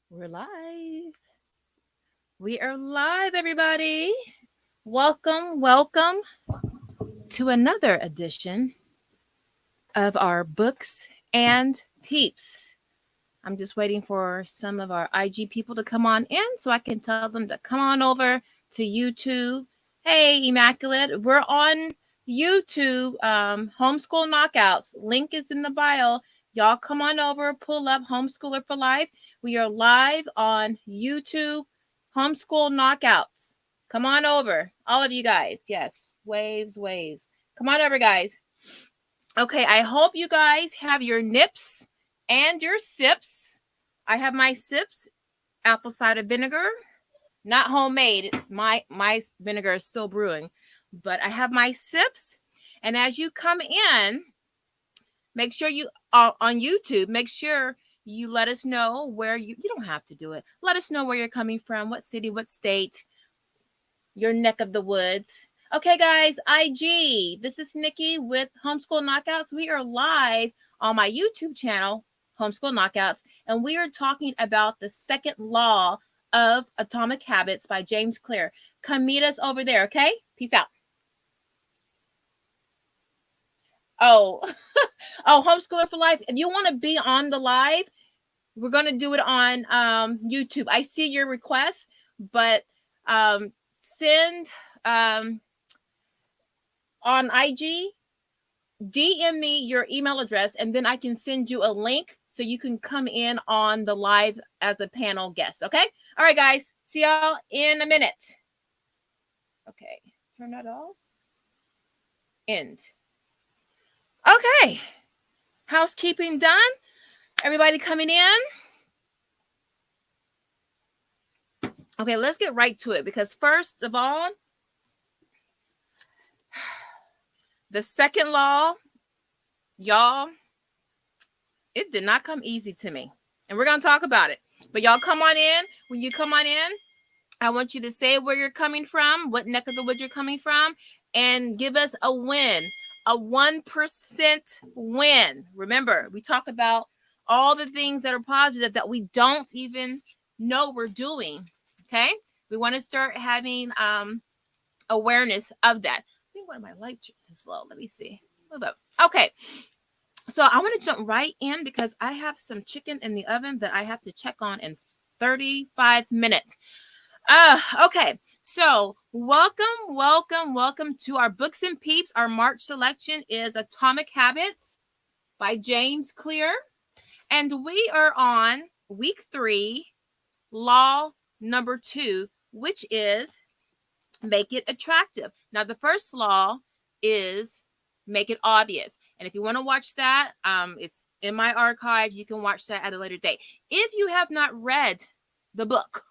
We're live. We are live, everybody. Welcome, welcome to another edition of our books and peeps. I'm just waiting for some of our IG people to come on in so I can tell them to come on over to YouTube. Hey, Immaculate, we're on YouTube. Homeschool Knockouts. Link is in the bio. Y'all come on over, pull up Homeschooler for Life. We are live on YouTube. Homeschool Knockouts. Come on over. All of you guys. Yes. Waves, waves. Come on over, guys. Okay, I hope you guys have your nips and your sips. I have my sips, apple cider vinegar, not homemade. It's my vinegar is still brewing, but I have my sips. And as you come in, make sure you are on YouTube. Make sure you let us know where you don't have to do it. Let us know where you're coming from, what city, what state, your neck of the woods. Okay, guys, IG. This is Niki with Homeschool Knockouts. We are live on my YouTube channel, Homeschool Knockouts, and we are talking about the second law of Atomic Habits by James Clear. Come meet us over there, okay? Peace out. Oh, Homeschooler for Life. If you want to be on the live, we're going to do it on YouTube. I see your request, but send on IG, DM me your email address, and then I can send you a link so you can come in on the live as a panel guest. Okay? All right, guys. See y'all in a minute. Okay. Turn that off. End. Okay. Housekeeping done. Everybody coming in. Okay, let's get right to it because first of all, the second law, y'all, it did not come easy to me. And we're going to talk about it. But y'all come on in. When you come on in, I want you to say where you're coming from, what neck of the woods you're coming from, and give us a win, a 1% win. Remember, we talk about all the things that are positive that we don't even know we're doing. Okay? We want to start having awareness of that. I think one of my lights is low. Let me see. Move up. Okay. So I want to jump right in because I have some chicken in the oven that I have to check on in 35 minutes. Okay. So welcome to our books and peeps. Our March selection is Atomic Habits by James Clear. And we are on week 3, law number 2, which is make it attractive. Now, the first law is make it obvious. And if you want to watch that, it's in my archive. You can watch that at a later date. If you have not read the book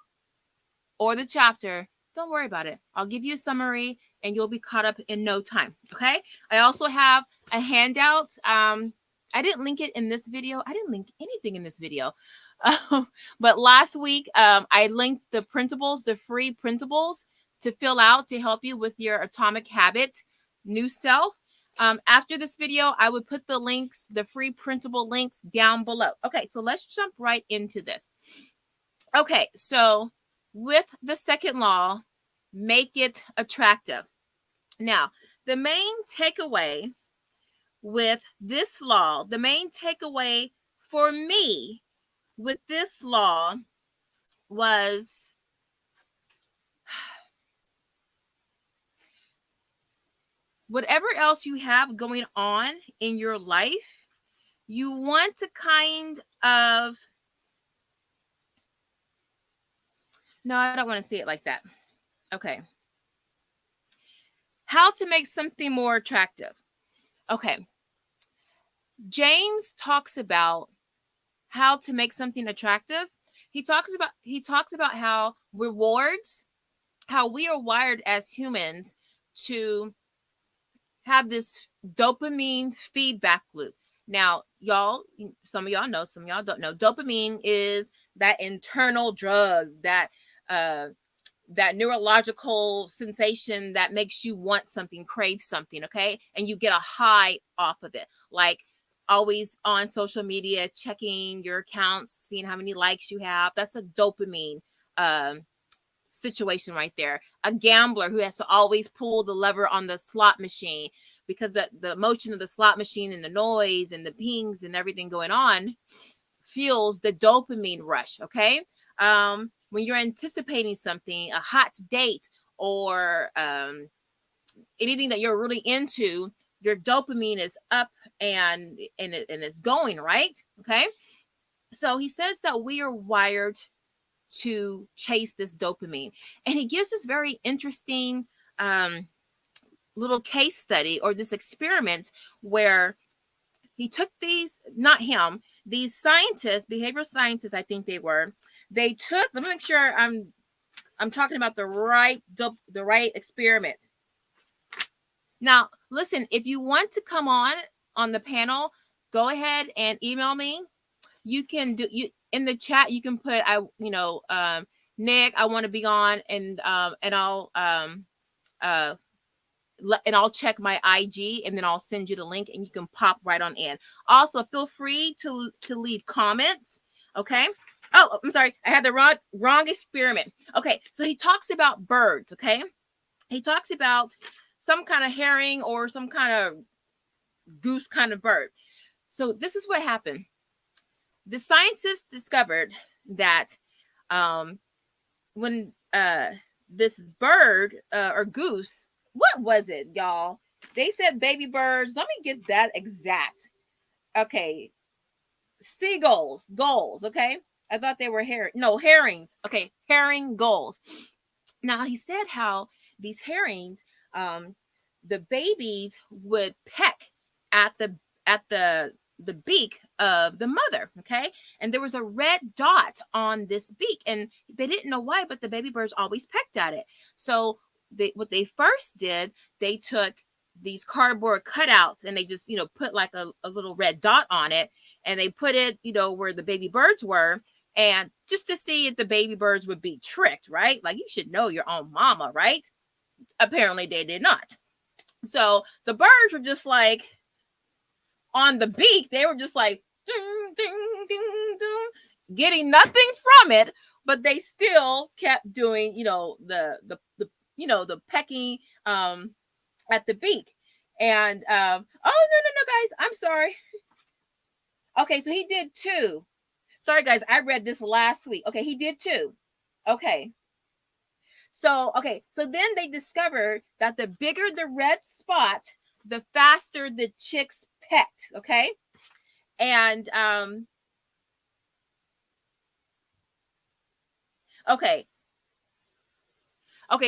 or the chapter, don't worry about it. I'll give you a summary and you'll be caught up in no time. Okay. I also have a handout. I didn't link it in this video. I didn't link anything in this video. But last week, I linked the printables, the free printables to fill out to help you with your Atomic Habit new self. After this video, I would put the links, the free printable links down below. Okay, so let's jump right into this. Okay, so with the second law, make it attractive. Now, the main takeaway with this law, the main takeaway for me with this law was whatever else you have going on in your life, you want to kind of, no, I don't want to say it like that. Okay. How to make something more attractive. Okay. James talks about how to make something attractive. He talks about how rewards, how we are wired as humans to have this dopamine feedback loop. Now, y'all, some of y'all know, some of y'all don't know. Dopamine is that internal drug, that neurological sensation that makes you want something, crave something, okay? And you get a high off of it. Like always on social media, checking your accounts, seeing how many likes you have. That's a dopamine situation right there. A gambler who has to always pull the lever on the slot machine because the motion of the slot machine and the noise and the pings and everything going on fuels the dopamine rush. Okay. When you're anticipating something, a hot date, or anything that you're really into, your dopamine is up and it's going, right? Okay. So he says that we are wired to chase this dopamine, and he gives this very interesting little case study, or this experiment, where he took these scientists, behavioral scientists, I think they took, let me make sure I'm talking about the right experiment. Now, listen, if you want to come on the panel, go ahead and email me. You can do in the chat. You can put Nick, I want to be on, and I'll check my IG, and then I'll send you the link, and you can pop right on in. Also, feel free to leave comments. Okay. Oh, I'm sorry, I had the wrong experiment. Okay, so he talks about birds. Okay, he talks about some kind of herring or some kind of goose kind of bird. So this is what happened. The scientists discovered that when this bird or goose, what was it, y'all? They said baby birds. Let me get that exact. Okay, seagulls, gulls. Okay, I thought they were herrings. Okay, herring gulls. Now he said how these herrings, the babies would peck at the beak of the mother. Okay, and there was a red dot on this beak, and they didn't know why, but the baby birds always pecked at it. So what they first did, they took these cardboard cutouts, and they just put like a little red dot on it, and they put it where the baby birds were, and just to see if the baby birds would be tricked, right? Like, you should know your own mama, right? Apparently they did not. So the birds were just like on the beak, they were just like ding, ding, ding, ding, getting nothing from it, but they still kept doing the pecking at the beak. And oh, no guys, I'm sorry. Okay, so he did 2. Sorry guys, I read this last week. Okay, he did 2. Okay, so then they discovered that the bigger the red spot, the faster the chicks pecked. Okay, and okay,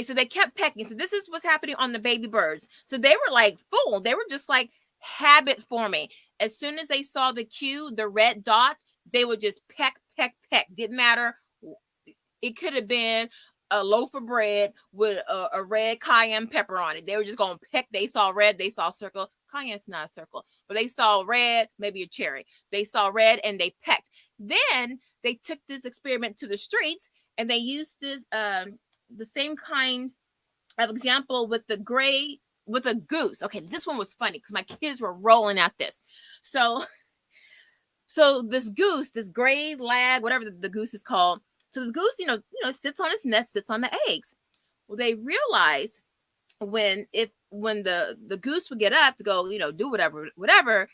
so they kept pecking. So this is what's happening on the baby birds. So they were like fooled. They were just like habit forming. As soon as they saw the cue, the red dot, they would just peck, peck, peck. Didn't matter. It could have been a loaf of bread with a red cayenne pepper on it. They were just going to peck. They saw red. They saw circle. Cayenne's not a circle, but they saw red, maybe a cherry. They saw red and they pecked. Then they took this experiment to the streets, and they used this the same kind of example with a goose. Okay, this one was funny because my kids were rolling at this. So this goose, this gray lag, whatever the goose is called. So the goose, sits on its nest, sits on the eggs. Well, they realized when the goose would get up to go, do whatever,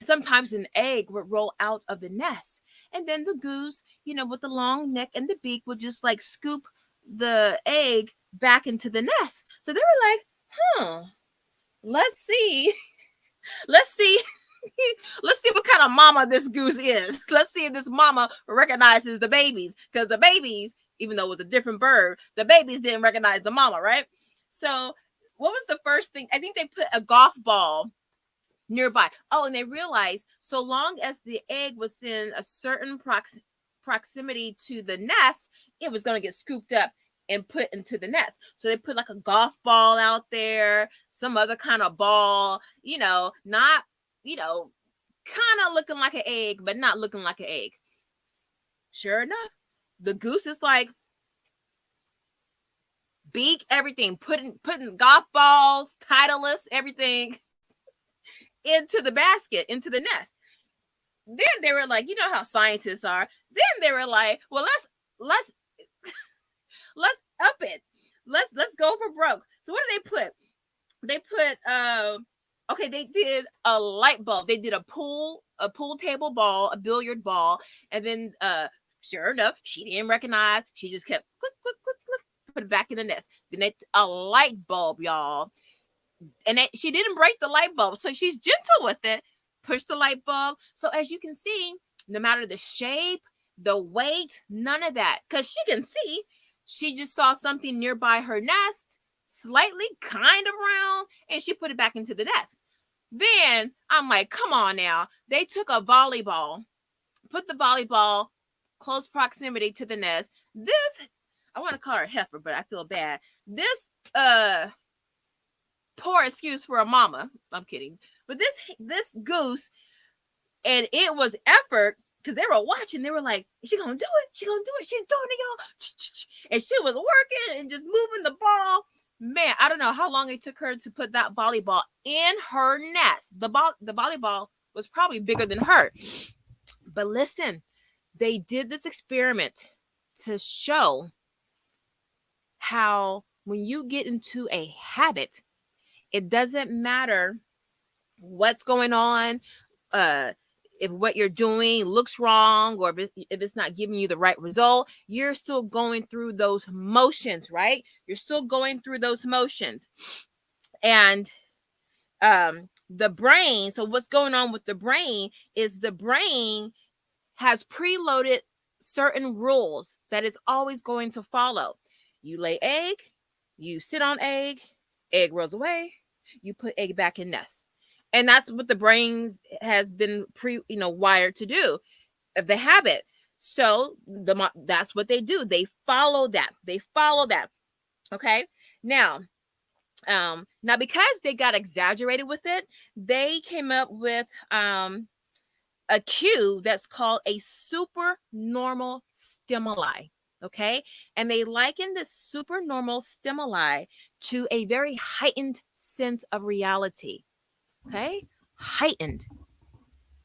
sometimes an egg would roll out of the nest, and then the goose, with the long neck and the beak, would just like scoop the egg back into the nest. So they were like, let's see let's see what kind of mama this goose is. Let's see if this mama recognizes the babies, because the babies, even though it was a different bird, the babies didn't recognize the mama, right? So what was the first thing? I think they put a golf ball nearby. Oh, and they realized so long as the egg was in a certain proximity to the nest, it was going to get scooped up and put into the nest. So they put like a golf ball out there, some other kind of ball, not, kind of looking like an egg, but not looking like an egg. Sure enough, the goose is like, beak, everything, putting golf balls, Titleist, everything into the basket, into the nest. Then they were like, you know how scientists are. Then they were like, well, let's up it. Let's go for broke. So what did they put? They put okay, they did a light bulb. They did a pool table ball, a billiard ball, and then sure enough, she didn't recognize. She just kept click, click, click, click, put it back in the nest. Then they a light bulb, y'all. And she didn't break the light bulb. So she's gentle with it. Push the light bulb. So as you can see, no matter the shape, the weight, none of that. Because she can see, she just saw something nearby her nest, slightly kind of round, and she put it back into the nest. Then I'm like, come on now. They took a volleyball, put the volleyball close proximity to the nest. This, I want to call her heifer, but I feel bad. This poor excuse for a mama. I'm kidding. But this goose, and it was effort because they were watching. They were like, "Is she gonna do it? She gonna do it? She's doing it, y'all!" And she was working and just moving the ball. Man, I don't know how long it took her to put that volleyball in her nest. The volleyball was probably bigger than her. But listen, they did this experiment to show how when you get into a habit, it doesn't matter what's going on, if what you're doing looks wrong, or if it's not giving you the right result, you're still going through those motions, right? You're still going through those motions. And the brain, so what's going on with the brain is the brain has preloaded certain rules that it's always going to follow. You lay egg, you sit on egg rolls away, you put egg back in nest. And that's what the brain has been wired to do, the habit. So that's what they do. They follow that. Okay. Now because they got exaggerated with it, they came up with a cue that's called a supernormal stimuli. Okay. And they liken the supernormal stimuli to a very heightened sense of reality. Okay. Heightened.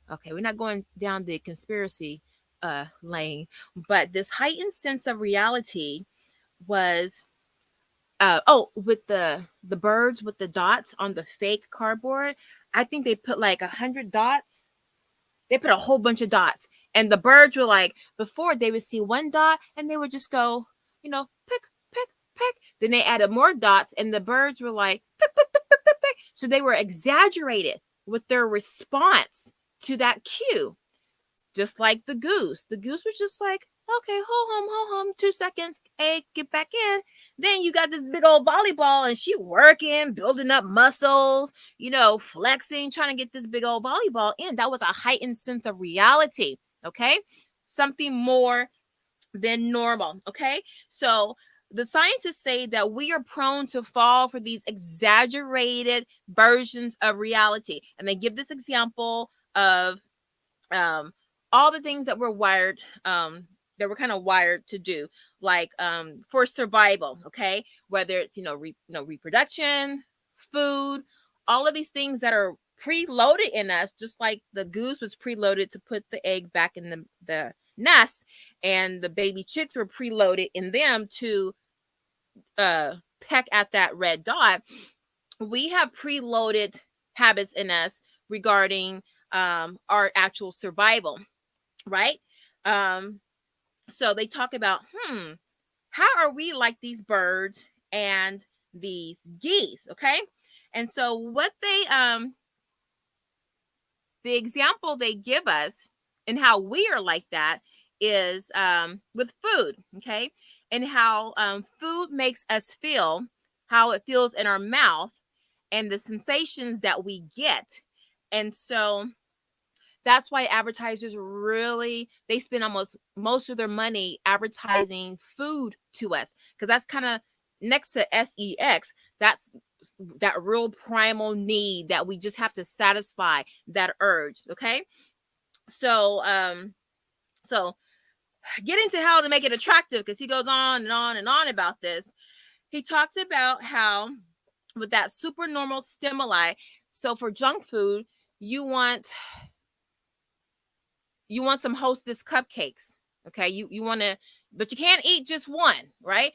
Okay. We're not going down the conspiracy lane, but this heightened sense of reality was with the birds with the dots on the fake cardboard. I think they put like 100 dots. They put a whole bunch of dots, and the birds were like, before they would see one dot and they would just go, pick, pick, pick. Then they added more dots, and the birds were like, pick, pick, pick, pick, pick, pick. So they were exaggerated with their response to that cue. Just like the goose. The goose was just like, okay, ho hum, 2 seconds, egg, get back in. Then you got this big old volleyball, and she working, building up muscles, flexing, trying to get this big old volleyball in. That was a heightened sense of reality, okay? Something more than normal, okay? So the scientists say that we are prone to fall for these exaggerated versions of reality. And they give this example of all the things that we're wired that we're kind of wired to do, like for survival, okay? Whether it's reproduction, food, all of these things that are preloaded in us, just like the goose was preloaded to put the egg back in the nest, and the baby chicks were preloaded in them to peck at that red dot. We have preloaded habits in us regarding our actual survival, right? So they talk about, how are we like these birds and these geese, okay? And so what the example they give us and how we are like that is with food, okay? And how food makes us feel, how it feels in our mouth, and the sensations that we get. And so that's why advertisers they spend almost most of their money advertising food to us, because that's kind of next to sex. That's that real primal need that we just have to satisfy, that urge. Okay. So, get into how to make it attractive, because he goes on and on and on about this. He talks about how with that supernormal stimuli, so for junk food, you want some Hostess cupcakes. Okay, you want to, but you can't eat just one, right?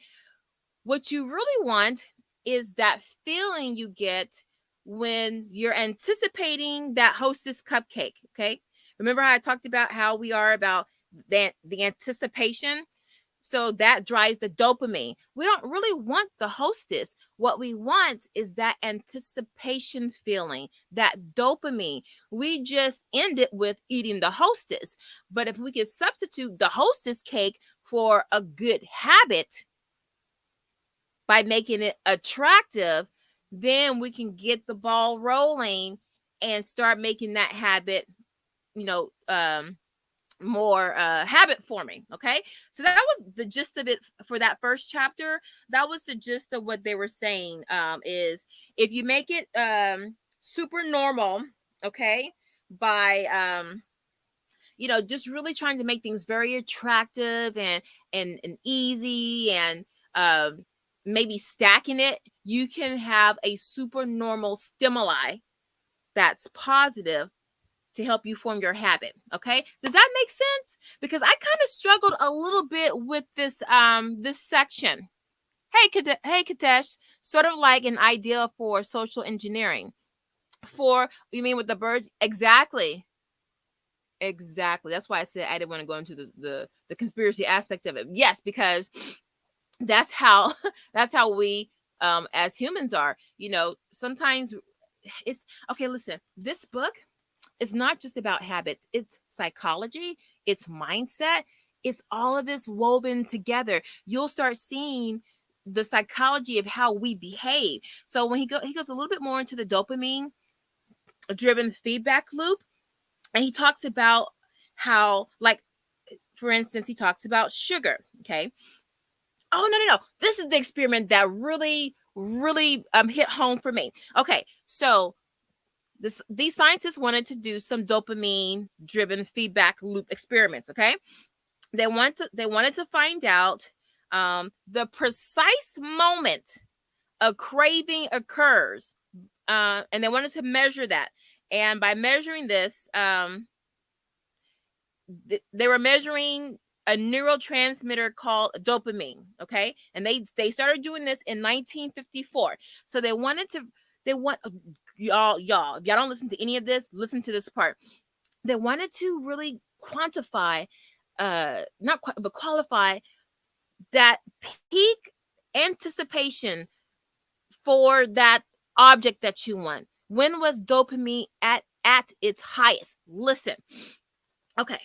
What you really want is that feeling you get when you're anticipating that Hostess cupcake. Okay, remember how I talked about how we are about the anticipation? So that drives the dopamine. We don't really want the Hostess. What we want is that anticipation feeling, that dopamine. We just end it with eating the Hostess. But if we could substitute the Hostess cake for a good habit by making it attractive, then we can get the ball rolling and start making that habit, more habit forming. Okay, so that was the gist of it for that first chapter. That was the gist of what they were saying, is if you make it super normal, okay, by just really trying to make things very attractive and easy, and maybe stacking it, you can have a super normal stimuli that's positive to help you form your habit. Okay, does that make sense? Because I kind of struggled a little bit with this section. Hey Kadesh, sort of like an idea for social engineering. For, you mean with the birds? Exactly. That's why I said I didn't want to go into the conspiracy aspect of it. Yes, because that's how we as humans are. Sometimes it's okay. Listen, this book, it's not just about habits. It's psychology, it's mindset, it's all of this woven together. You'll start seeing the psychology of how we behave. So when he goes a little bit more into the dopamine driven feedback loop, and he talks about how, like, for instance, he talks about sugar. Okay. Oh, no. This is the experiment that really hit home for me. Okay. So these scientists wanted to do some dopamine driven feedback loop experiments. Okay, they wanted to find out the precise moment a craving occurs, and they wanted to measure that. And by measuring this, they were measuring a neurotransmitter called dopamine. Okay, and they started doing this in 1954. So they want y'all, if y'all don't listen to any of this, listen to this part. They wanted to really quantify, but qualify that peak anticipation for that object that you want. When was dopamine at its highest? Listen. Okay,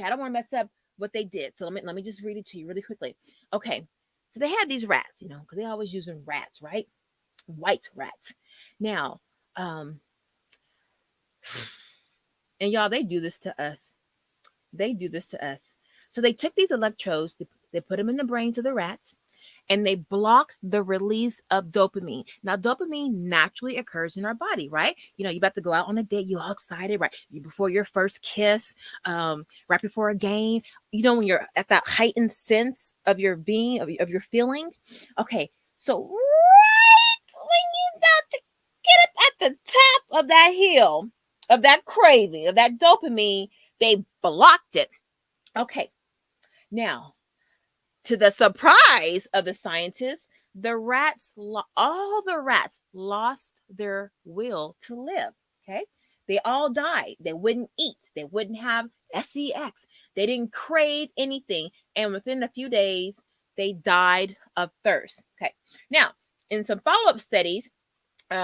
I don't want to mess up what they did, so let me just read it to you really quickly. Okay, so they had these rats, because they always using rats, right? White rats. Now, and y'all, they do this to us. So they took these electrodes, they put them in the brains of the rats, and they block the release of dopamine. Now, dopamine naturally occurs in our body, right? You're about to go out on a date, you're all excited, right? Before your first kiss, right before a game, when you're at that heightened sense of your being, of your feeling. Okay, so right when you're about to get up at the top of that hill, of that craving, of that dopamine, they blocked it. Okay, now, to the surprise of the scientists, all the rats lost their will to live. Okay, they all died. They wouldn't eat. They wouldn't have sex. They didn't crave anything, and within a few days, they died of thirst. Okay, now in some follow-up studies, they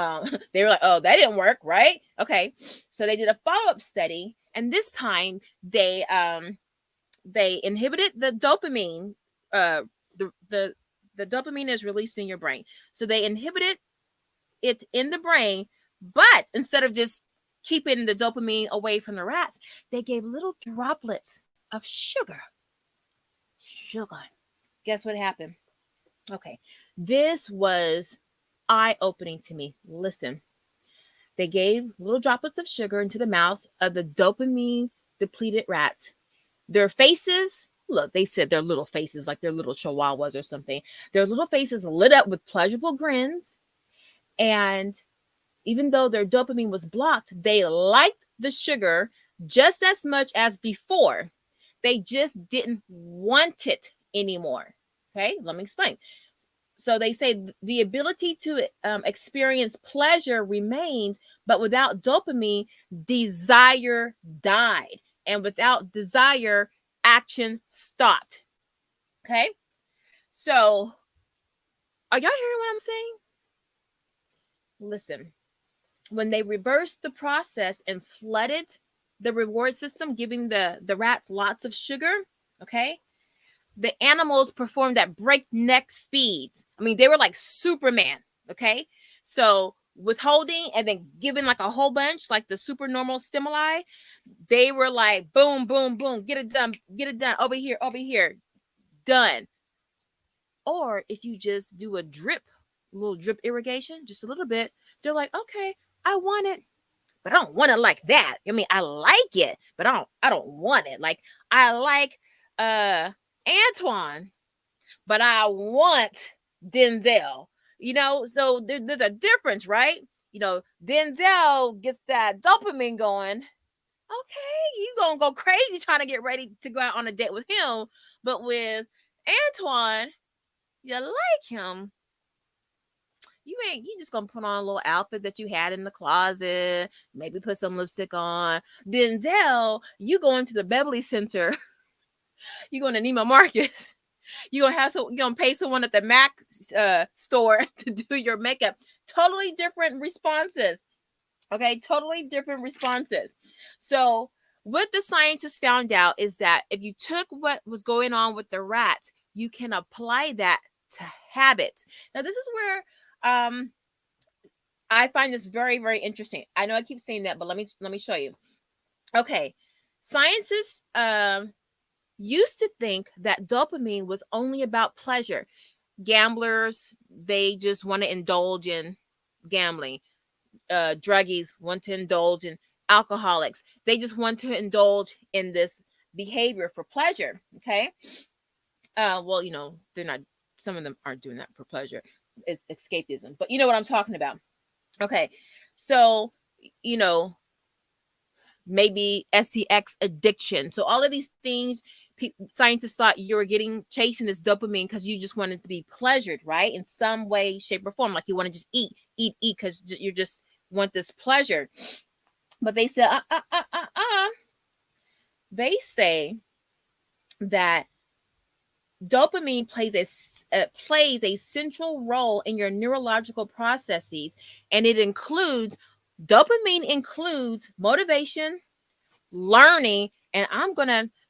were like, "Oh, that didn't work, right?" Okay, so they did a follow-up study, and this time they inhibited the dopamine. The dopamine is released in your brain, so they inhibited it in the brain. But instead of just keeping the dopamine away from the rats, they gave little droplets of sugar. Guess what happened? Okay, this was eye-opening to me. Listen, they gave little droplets of sugar into the mouths of the dopamine depleted rats. Their faces, look, they said their little faces, like they're little chihuahuas or something. Their little faces lit up with pleasurable grins, and even though their dopamine was blocked, they liked the sugar just as much as before. They just didn't want it anymore. Okay, let me explain. So they say the ability to experience pleasure remained, but without dopamine, desire died. And without desire, action stopped. Okay, so are y'all hearing what I'm saying? Listen, when they reversed the process and flooded the reward system, giving the rats lots of sugar, okay, the animals performed at breakneck speeds. I mean, they were like Superman, okay? So withholding and then giving like a whole bunch, like the super normal stimuli, they were like boom, boom, boom, get it done, over here, done. Or if you just do a little drip irrigation, just a little bit, they're like, okay, I want it, but I don't want it like that. I mean, I like it, but I don't want it. Like I like Antoine, but I want Denzel. So there's a difference, right? Denzel gets that dopamine going. Okay, you gonna go crazy trying to get ready to go out on a date with him, but with Antoine, you like him. You just gonna put on a little outfit that you had in the closet, maybe put some lipstick on. Denzel, you going to the Beverly Center, you going to Neiman Marcus. You're gonna pay someone at the Mac store to do your makeup. Totally different responses. Okay, totally different responses. So what the scientists found out is that if you took what was going on with the rats, you can apply that to habits. Now this is where I find this very, very interesting. I know I keep saying that, but let me show you. Okay, scientists used to think that dopamine was only about pleasure. Gamblers, they just want to indulge in gambling. Druggies want to indulge in alcoholics. They just want to indulge in this behavior for pleasure. Okay. Well, they're not. Some of them aren't doing that for pleasure. It's escapism, but you know what I'm talking about. Okay, so maybe sex addiction. So all of these things, scientists thought you were chasing this dopamine because you just wanted to be pleasured, right? In some way, shape, or form. Like you want to just eat because you just want this pleasure. But they said, They say that dopamine plays a central role in your neurological processes, and dopamine includes motivation, learning, and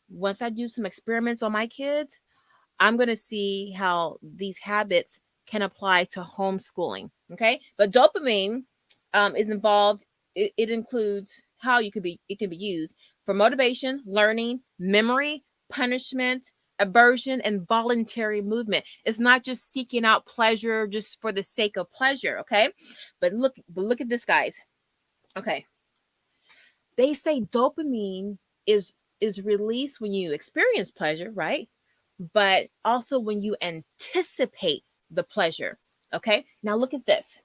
once I do some experiments on my kids, I'm going to see how these habits can apply to homeschooling. Okay. But dopamine is involved. It includes how it can be used for motivation, learning, memory, punishment, aversion, and voluntary movement. It's not just seeking out pleasure just for the sake of pleasure. Okay. But look at this, guys. Okay. They say dopamine is released when you experience pleasure, right? But also when you anticipate the pleasure. Okay, now look at this.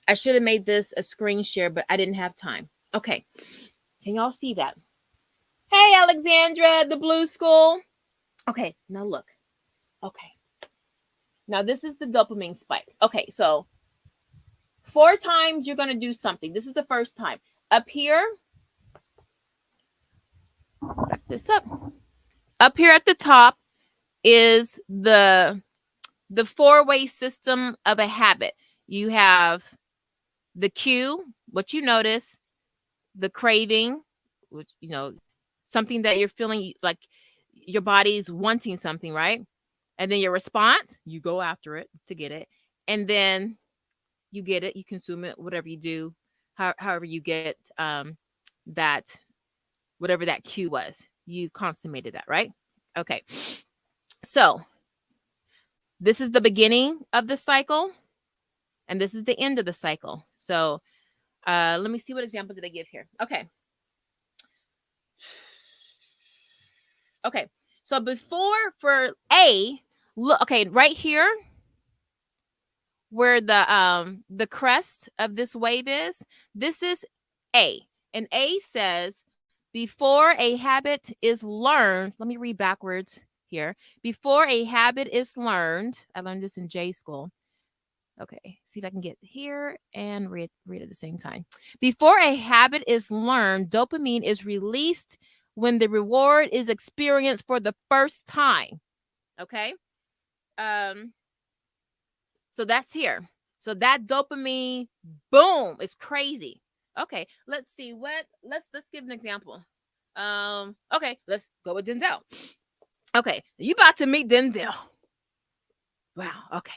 I should have made this a screen share, but I didn't have time. Okay, can y'all see that? Hey, Alexandra, the Blue School. Okay, now look. Okay, now this is the dopamine spike. Okay, so 4 times you're going to do something. This is the first time. Up here, back this up. Up here at the top is the 4-way system of a habit. You have the cue, what you notice, the craving, which something that you're feeling like your body's wanting something, right? And then your response, you go after it to get it, and then you get it, you consume it, whatever you do, however you get that, whatever that cue was, you consummated that, right? Okay, so this is the beginning of the cycle, and this is the end of the cycle. So let me see, what example did I give here? Okay, so before, for A, look, okay, right here, where the crest of this wave is, this is A. And A says, before a habit is learned, let me read backwards here. Before a habit is learned, I learned this in J school. Okay, see if I can get here and read at the same time. Before a habit is learned, dopamine is released when the reward is experienced for the first time. Okay? So that's here. So that dopamine, boom, is crazy. Okay, let's see let's give an example. Okay, let's go with Denzel. Okay, you about to meet Denzel. Wow, okay.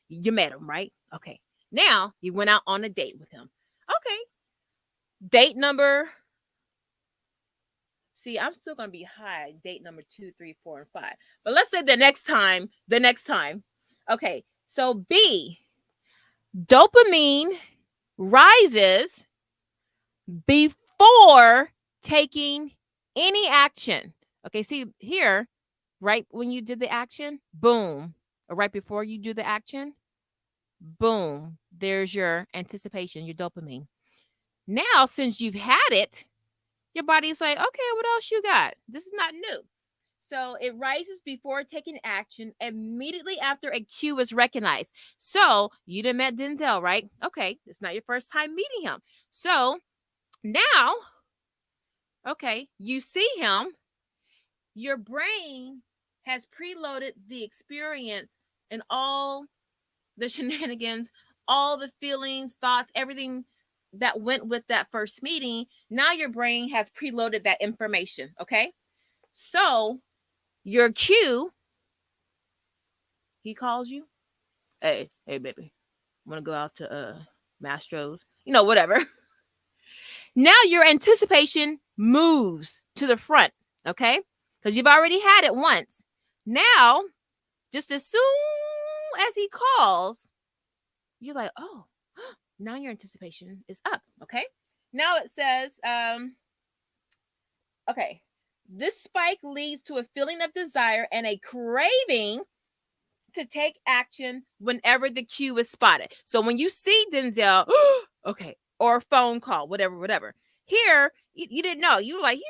You met him, right? Okay. Now you went out on a date with him. Okay. Date number. See, I'm still gonna be high. Date number 2, 3, 4, and 5. But let's say the next time. Okay. So B, dopamine rises before taking any action. Okay, see here, right when you did the action, boom. Or right before you do the action, boom. There's your anticipation, your dopamine. Now, since you've had it, your body's like, okay, what else you got? This is not new. So it rises before taking action immediately after a cue is recognized. So you done met Denzel, right? Okay, it's not your first time meeting him. So now, okay, you see him, your brain has preloaded the experience and all the shenanigans, all the feelings, thoughts, everything that went with that first meeting. Now your brain has preloaded that information, okay? So your cue, he calls you, hey baby, want to go out to Mastro's, whatever. Now your anticipation moves to the front, okay? Because you've already had it once. Now, just as soon as he calls, you're like, oh, now your anticipation is up, okay? Now it says, okay, this spike leads to a feeling of desire and a craving to take action whenever the cue is spotted. So when you see Denzel, okay, or a phone call, whatever. Here, you didn't know. You were like,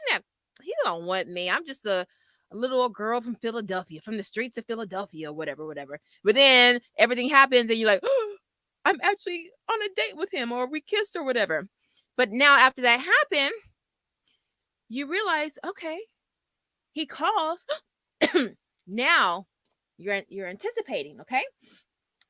he don't want me. I'm just a little old girl from Philadelphia, from the streets of Philadelphia, whatever. But then everything happens and you're like, oh, I'm actually on a date with him, or we kissed or whatever. But now after that happened, you realize, okay, he calls. Now you're anticipating, okay?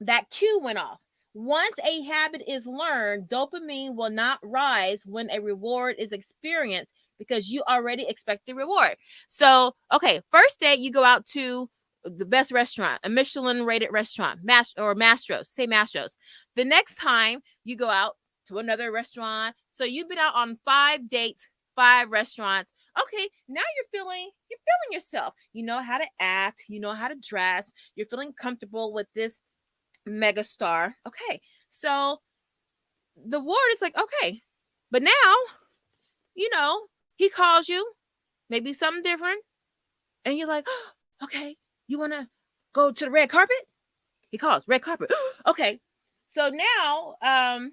That cue went off. Once a habit is learned, dopamine will not rise when a reward is experienced because you already expect the reward. So, okay, first date, you go out to the best restaurant, a Michelin rated restaurant, Mastro's, say Mastro's. The next time you go out to another restaurant. So you've been out on 5 dates, 5 restaurants. Okay, now you're feeling yourself. You know how to act, you know how to dress, you're feeling comfortable with this mega star. Okay, so the ward is like, okay, but now, he calls you, maybe something different, and you're like, oh, okay, you want to go to the red carpet? He calls, red carpet. Okay, so now,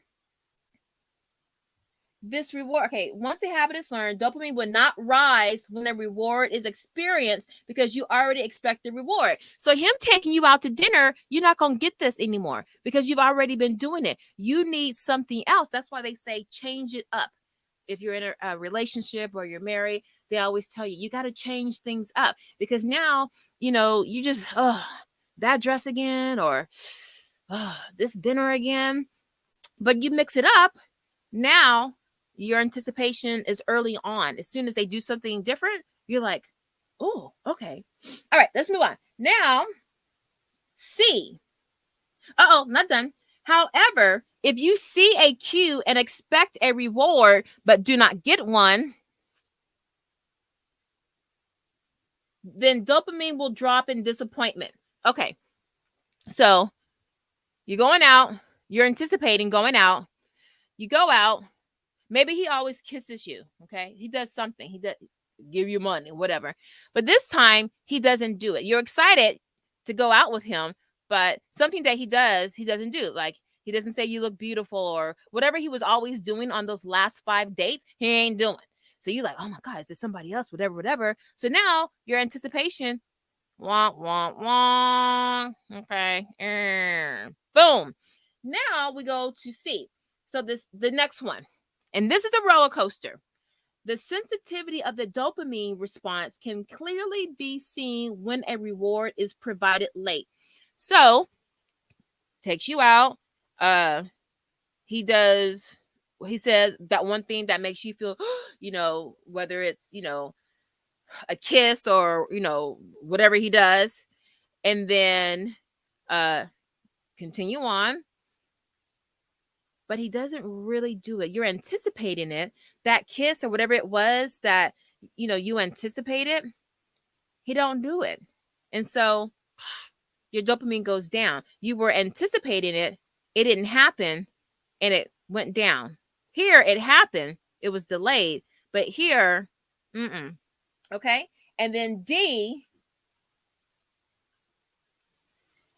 this reward, okay, once a habit is learned, dopamine will not rise when a reward is experienced because you already expect the reward. So him taking you out to dinner, you're not going to get this anymore because you've already been doing it. You need something else. That's why they say change it up. If you're in a relationship or you're married, they always tell you got to change things up because now, you just, that dress again, or this dinner again. But you mix it up. Now, your anticipation is early on. As soon as they do something different, you're like, oh, okay. All right, let's move on. Now, C. Not done. However, if you see a cue and expect a reward but do not get one, then dopamine will drop in disappointment. Okay, so you're going out. You're anticipating going out. You go out. Maybe he always kisses you, okay? He does something. He does give you money, whatever. But this time, he doesn't do it. You're excited to go out with him, But something that he doesn't do. Like, he doesn't say you look beautiful or whatever he was always doing on those last 5 dates, he ain't doing. So you're like, oh my God, is there somebody else? Whatever. So now your anticipation, wah, wah, wah. Okay. Boom. Now we go to C. So the next one, and this is a roller coaster. The sensitivity of the dopamine response can clearly be seen when a reward is provided late. So, takes you out. He says that one thing that makes you feel, whether it's, a kiss or, whatever he does. And then continue on. But he doesn't really do it. You're anticipating it. That kiss or whatever it was that, you anticipated, he don't do it. And so your dopamine goes down. You were anticipating it. It didn't happen and it went down. Here it happened. It was delayed. But here, okay? And then D,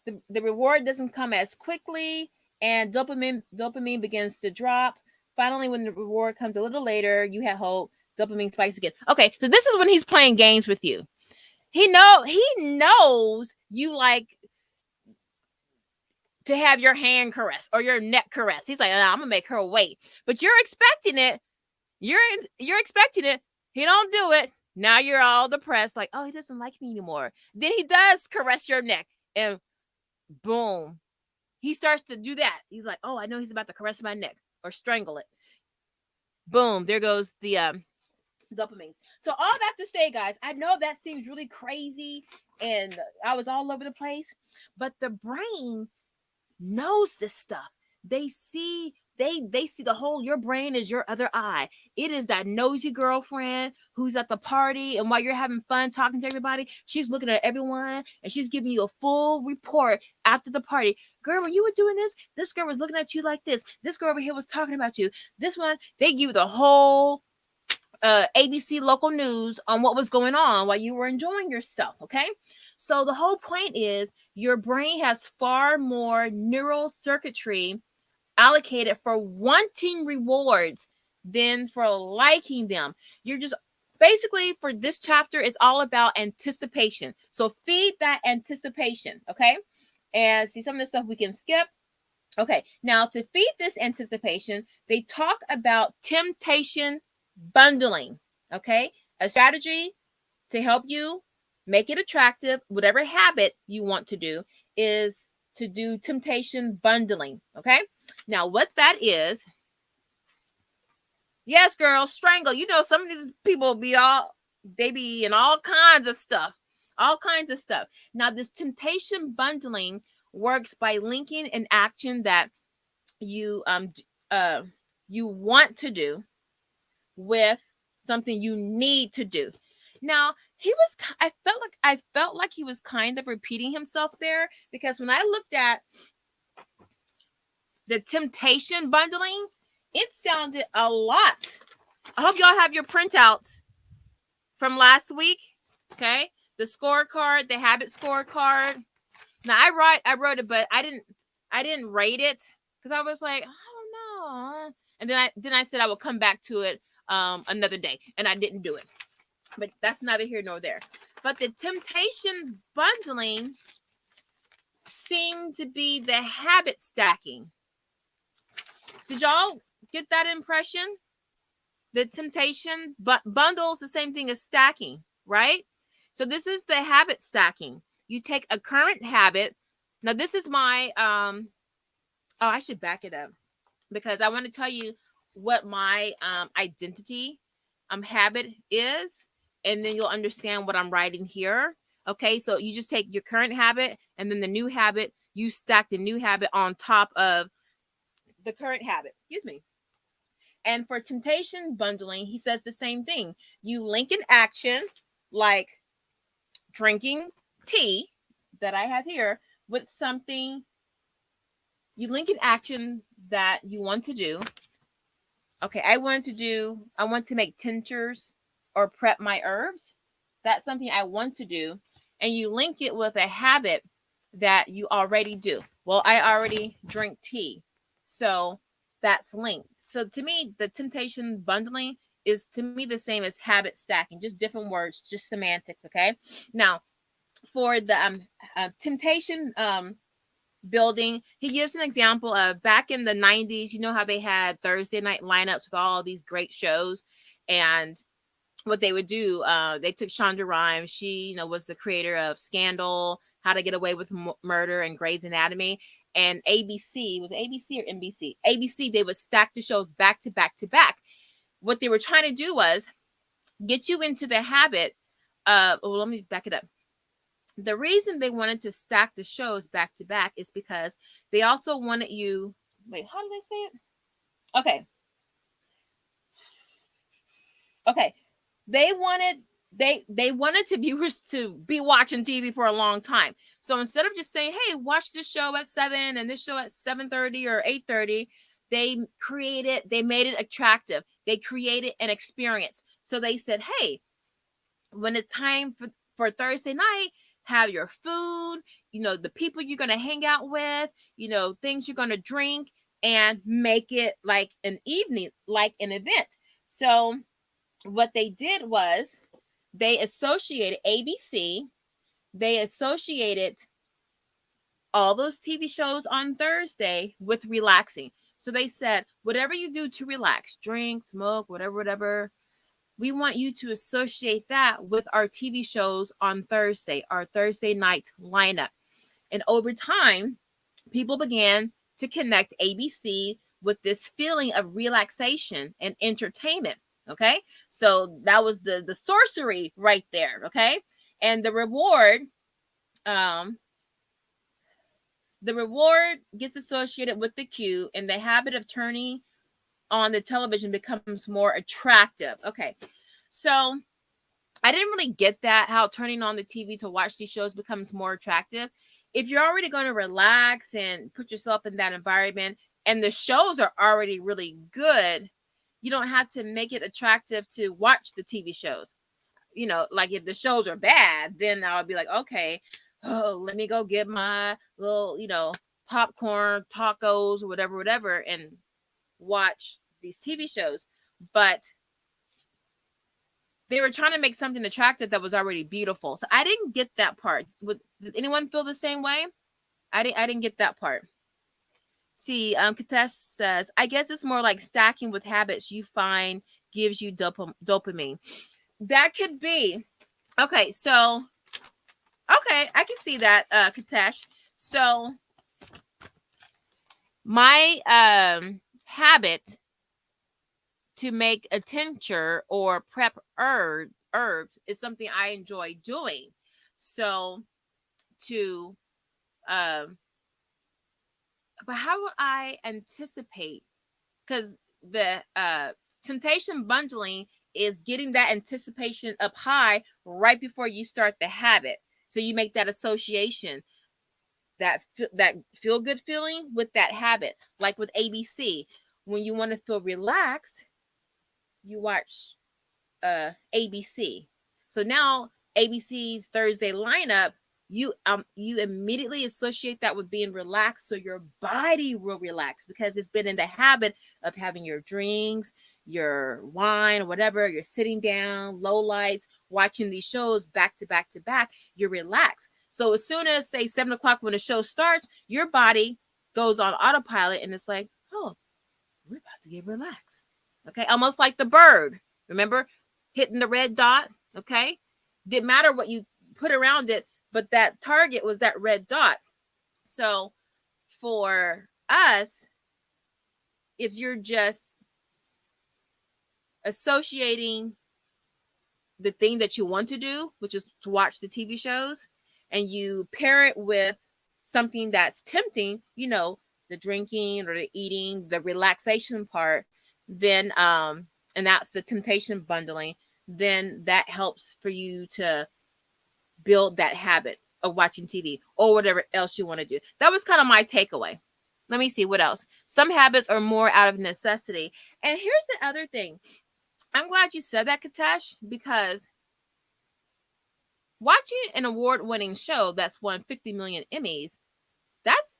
the reward doesn't come as quickly and dopamine begins to drop. Finally, when the reward comes a little later, you have hope. Dopamine spikes again. Okay, so this is when he's playing games with you. He knows you like to have your hand caressed or your neck caressed. He's like, I'm gonna make her wait. But you're expecting it. You're expecting it. He don't do it. Now you're all depressed, like, oh, he doesn't like me anymore. Then he does caress your neck, and boom, he starts to do that. He's like, oh, I know he's about to caress my neck or strangle it. Boom, there goes the dopamines. So all that to say, guys, I know that seems really crazy and I was all over the place, but the brain knows this stuff. They see the whole, your brain is your other eye. It is that nosy girlfriend who's at the party, and while you're having fun talking to everybody, she's looking at everyone and she's giving you a full report after the party. Girl, when you were doing this girl was looking at you like this. This girl over here was talking about you. This one, they give you the whole ABC local news on what was going on while you were enjoying yourself, okay? So the whole point is your brain has far more neural circuitry allocated for wanting rewards than for liking them. You're just basically, for this chapter, it's all about anticipation. So feed that anticipation, okay? And see, some of the stuff we can skip. Okay, now to feed this anticipation, they talk about temptation bundling, okay? A strategy to help you make it attractive, whatever habit you want to do, is to do temptation bundling, okay? Now, what that is, yes, girls, strangle. You know, some of these people be in all kinds of stuff. Now, this temptation bundling works by linking an action that you want to do with something you need to do. Now, I felt like he was kind of repeating himself there, because when I looked at the temptation bundling, it sounded a lot. I hope y'all have your printouts from last week. Okay, the scorecard, the habit scorecard. Now I wrote it, but I didn't rate it because I was like, I don't know. And then I said I would come back to it another day, and I didn't do it. But that's neither here nor there. But the temptation bundling seemed to be the habit stacking. Did y'all get that impression? The temptation bundles the same thing as stacking, right? So this is the habit stacking. You take a current habit. Now this is my I should back it up, because I want to tell you what my identity habit is, and then you'll understand what I'm writing here. Okay, so you just take your current habit and then the new habit, you stack the new habit on top of the current habit. Excuse me. And for temptation bundling, he says the same thing. You link an action like drinking tea that I have here with something. You link an action that you want to do. Okay, I want to make tinctures or prep my herbs. That's something I want to do. And you link it with a habit that you already do. Well, I already drink tea, so that's linked. So to me, the temptation bundling is to me the same as habit stacking, just different words, just semantics. Okay. Now, for the temptation building, he gives an example of back in the 90s. You know how they had Thursday night lineups with all these great shows, and what they would do, they took Shonda Rhimes. She, was the creator of Scandal, How to Get Away with Murder, and Grey's Anatomy. And ABC, was it ABC or NBC? ABC, they would stack the shows back to back to back. What they were trying to do was get you into the habit of, let me back it up. The reason they wanted to stack the shows back to back is because they also wanted you, wait, how do they say it? Okay. They wanted to viewers to be watching TV for a long time. So instead of just saying, hey, watch this show at 7 and this show at 7:30 or 8:30, they made it attractive. They created an experience. So they said, hey, when it's time for Thursday night, have your food, the people you're going to hang out with, things you're going to drink, and make it like an evening, like an event. So what they did was they associated ABC, they associated all those TV shows on Thursday with relaxing. So they said, whatever you do to relax, drink, smoke, whatever, we want you to associate that with our TV shows on Thursday, our Thursday night lineup. And over time, people began to connect ABC with this feeling of relaxation and entertainment. Okay, so that was the sorcery right there. Okay, and the reward gets associated with the cue, and the habit of turning on the television becomes more attractive. Okay, so I didn't really get that, how turning on the TV to watch these shows becomes more attractive. If you're already going to relax and put yourself in that environment, and the shows are already really good, you don't have to make it attractive to watch the TV shows. Like if the shows are bad, then I would be like, okay, let me go get my little, popcorn, tacos, whatever, and watch these TV shows. But they were trying to make something attractive that was already beautiful. So I didn't get that part. Does anyone feel the same way? I didn't get that part. See, Katesh says, I guess it's more like stacking with habits you find gives you dopamine. That could be. Okay, so, I can see that, Katesh. So, my habit to make a tincture or prep herbs is something I enjoy doing. So, but how would I anticipate? Because the temptation bundling is getting that anticipation up high right before you start the habit. So you make that association, that feel good feeling with that habit. Like with ABC, when you want to feel relaxed, you watch ABC. So now ABC's Thursday lineup, you immediately associate that with being relaxed, so your body will relax because it's been in the habit of having your drinks, your wine, whatever. You're sitting down, low lights, watching these shows back to back to back. You're relaxed. So as soon as, say, 7 o'clock when the show starts, your body goes on autopilot and it's like, oh, we're about to get relaxed. Okay, almost like the bird. Remember hitting the red dot? Okay, didn't matter what you put around it, but that target was that red dot. So for us, if you're just associating the thing that you want to do, which is to watch the TV shows, and you pair it with something that's tempting, the drinking or the eating, the relaxation part, then and that's the temptation bundling, then that helps for you to build that habit of watching TV or whatever else you want to do. That was kind of my takeaway. Let me see what else. Some habits are more out of necessity. And here's the other thing. I'm glad you said that, Katesh, because watching an award-winning show that's won 50 million Emmys, that's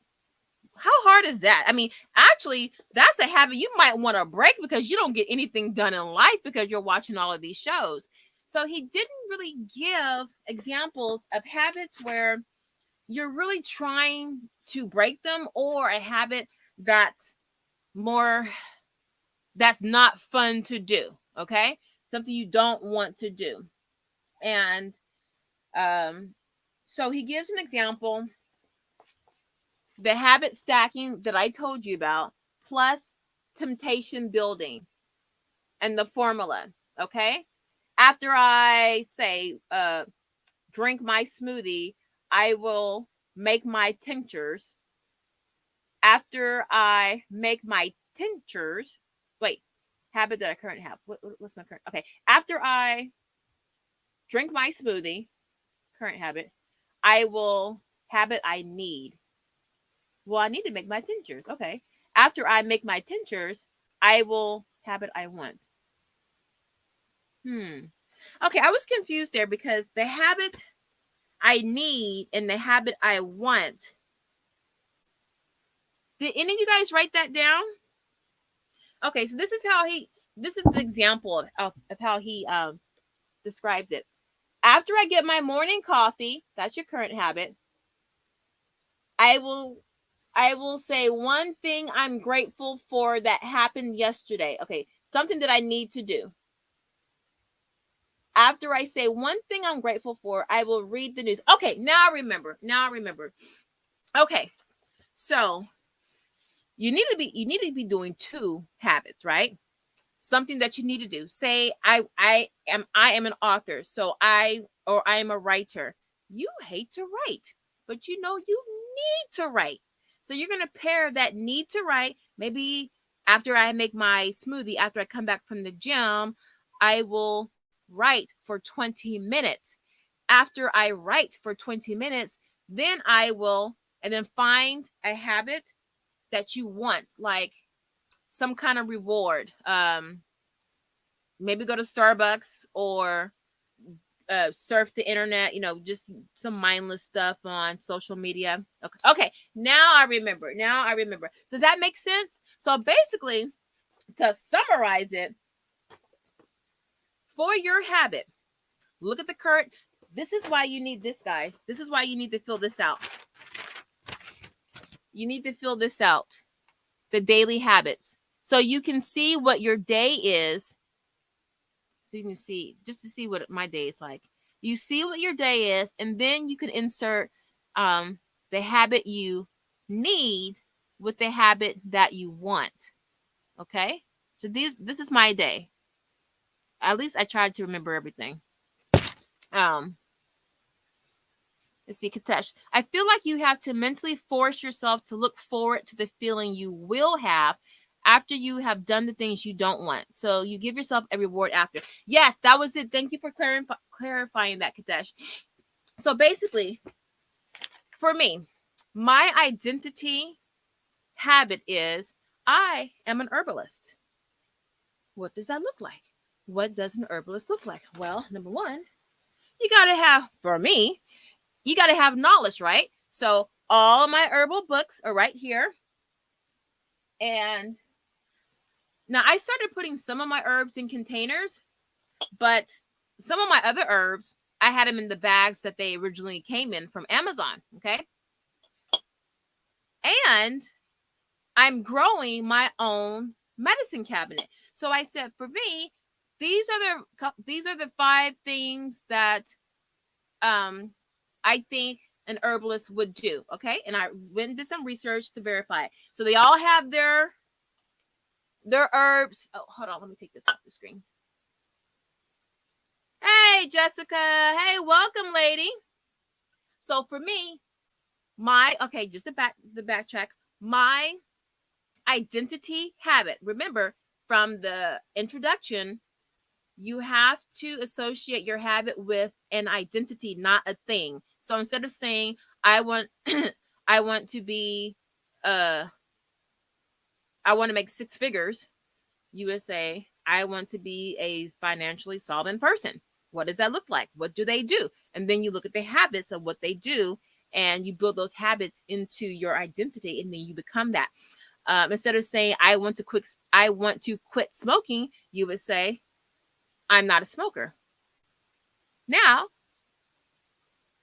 how hard is that? I mean, actually, that's a habit you might want to break because you don't get anything done in life because you're watching all of these shows. So he didn't really give examples of habits where you're really trying to break them, or a habit that's not fun to do. Okay, something you don't want to do. And so he gives an example: the habit stacking that I told you about, plus temptation building, and the formula. Okay, after I say drink my smoothie, I will make my tinctures. After I make my tinctures, habit that I currently have. What's my current? Okay, after I drink my smoothie, current habit, I will habit I need. Well, I need to make my tinctures. Okay. After I make my tinctures, I will habit I want. Okay, I was confused there because the habit I need and the habit I want. Did any of you guys write that down? Okay, so this is the example of how he describes it. After I get my morning coffee, that's your current habit, I will say one thing I'm grateful for that happened yesterday. Okay, something that I need to do. After I say one thing I'm grateful for, I will read the news. Okay, now I remember. Okay, so you need to be doing two habits, right? Something that you need to do. Say I am an author, so I am a writer. You hate to write, but you know you need to write. So you're going to pair that need to write. Maybe after I make my smoothie, after I come back from the gym, I will write for 20 minutes. After I write for 20 minutes, then I will, and then find a habit that you want, like some kind of reward. Maybe go to Starbucks or surf the internet, just some mindless stuff on social media. Okay. Now I remember. Does that make sense? So basically, to summarize it, for your habit, look at the current. This is why you need this, guys. This is why you need to fill this out. You need to fill this out. The daily habits. So you can see what your day is. So you can see, just to see what my day is like. You see what your day is, and then you can insert the habit you need with the habit that you want. Okay? So this is my day. At least I tried to remember everything. Let's see, Katesh. I feel like you have to mentally force yourself to look forward to the feeling you will have after you have done the things you don't want. So you give yourself a reward after. Yes, that was it. Thank you for clarifying that, Katesh. So basically, for me, my identity habit is I am an herbalist. What does that look like? What does an herbalist look like? Well, number one, you got to have, for me, you got to have knowledge, right? So all of my herbal books are right here. And now I started putting some of my herbs in containers, but some of my other herbs, I had them in the bags that they originally came in from Amazon. Okay. And I'm growing my own medicine cabinet. So I said, for me, these are the 5 things that I think an herbalist would do. Okay. And I went and did some research to verify it. So they all have their herbs. Oh, hold on. Let me take this off the screen. Hey, Jessica. Hey, welcome, lady. So for me, just the backtrack, my identity habit. Remember, from the introduction, you have to associate your habit with an identity, not a thing. So instead of saying I want to be I want to make 6 figures, you would say I want to be a financially solvent person. What does that look like? What do they do? And then you look at the habits of what they do, and you build those habits into your identity, and then you become that. Instead of saying I want to quit smoking, you would say I'm not a smoker. Now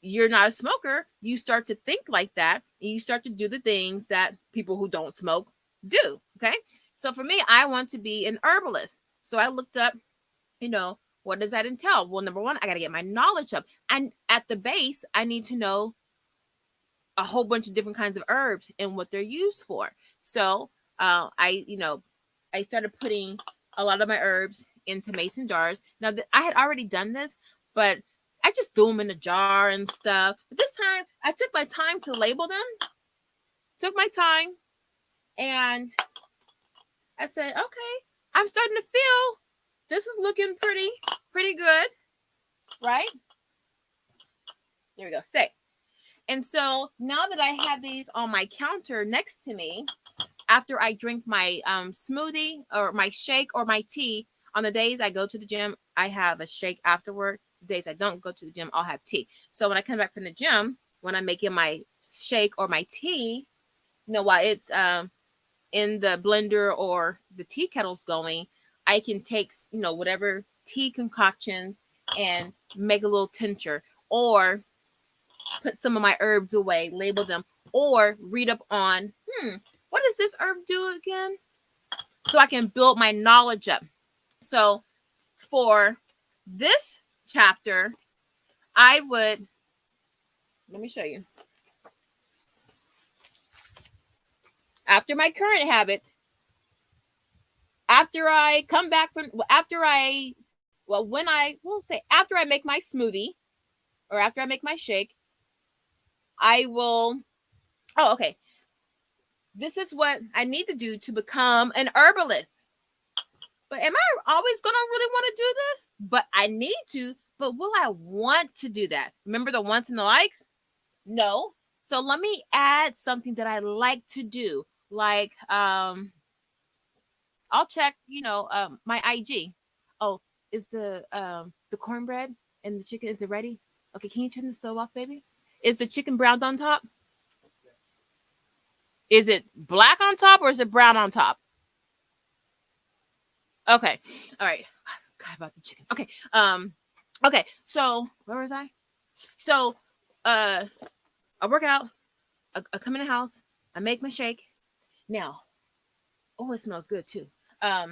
you're not a smoker. You start to think like that, and you start to do the things that people who don't smoke do. Okay. So for me, I want to be an herbalist. So I looked up, what does that entail? Well, number one, I got to get my knowledge up. And at the base, I need to know a whole bunch of different kinds of herbs and what they're used for. So I started putting a lot of my herbs into mason jars. Now, I had already done this, but I just threw them in a jar and stuff. But this time, I took my time to label them. Took my time, and I said, okay, I'm starting to feel this is looking pretty good, right? There we go. Stay. And so now that I have these on my counter next to me, after I drink my smoothie or my shake or my tea, on the days I go to the gym, I have a shake afterward. The days I don't go to the gym, I'll have tea. So when I come back from the gym, when I'm making my shake or my tea, while it's in the blender or the tea kettle's going, I can take, whatever tea concoctions and make a little tincture, or put some of my herbs away, label them, or read up on, what does this herb do again? So I can build my knowledge up. So for this chapter, let me show you. After my current habit, after I come back from, after I make my smoothie or after I make my shake, I will, this is what I need to do to become an herbalist. But am I always going to really want to do this? But I need to, but will I want to do that? Remember the wants and the likes? No. So let me add something that I like to do. Like, I'll check, my IG. Oh, is the cornbread and the chicken, is it ready? Okay, can you turn the stove off, baby? Is the chicken browned on top? Is it black on top or is it brown on top? Okay. All right. God, about the chicken. Okay. Okay. So where was I? So, I work out. I come in the house. I make my shake. Now, it smells good too. I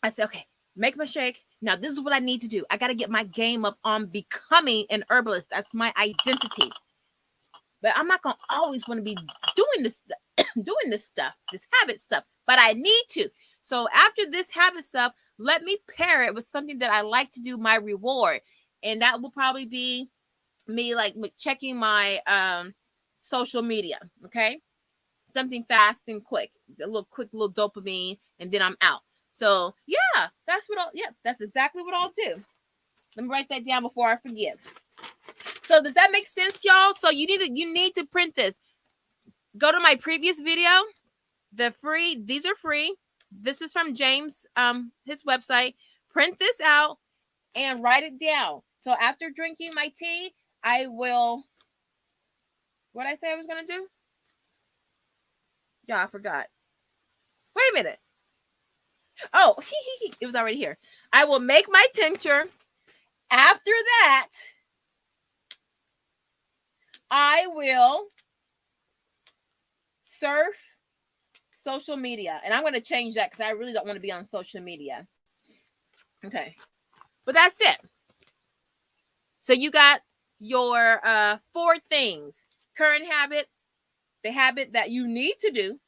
said, okay, make my shake. Now, this is what I need to do. I got to get my game up on becoming an herbalist. That's my identity. But I'm not gonna always want to be doing this stuff, this habit stuff. But I need to. So after this habit stuff, let me pair it with something that I like to do, my reward. And that will probably be me like checking my social media. Okay. Something fast and quick, quick little dopamine, and then I'm out. So yeah, that's exactly what I'll do. Let me write that down before I forget. So does that make sense, y'all? So you need to print this. Go to my previous video. These are free. This is from James, his website. Print this out and write it down. So after drinking my tea, I will, what did I say I was going to do? Yeah, I forgot. Wait a minute. Oh, it was already here. I will make my tincture. After that, I will surf social media. And I'm going to change that because I really don't want to be on social media. Okay. But that's it. So you got your 4 things. Current habit, the habit that you need to do.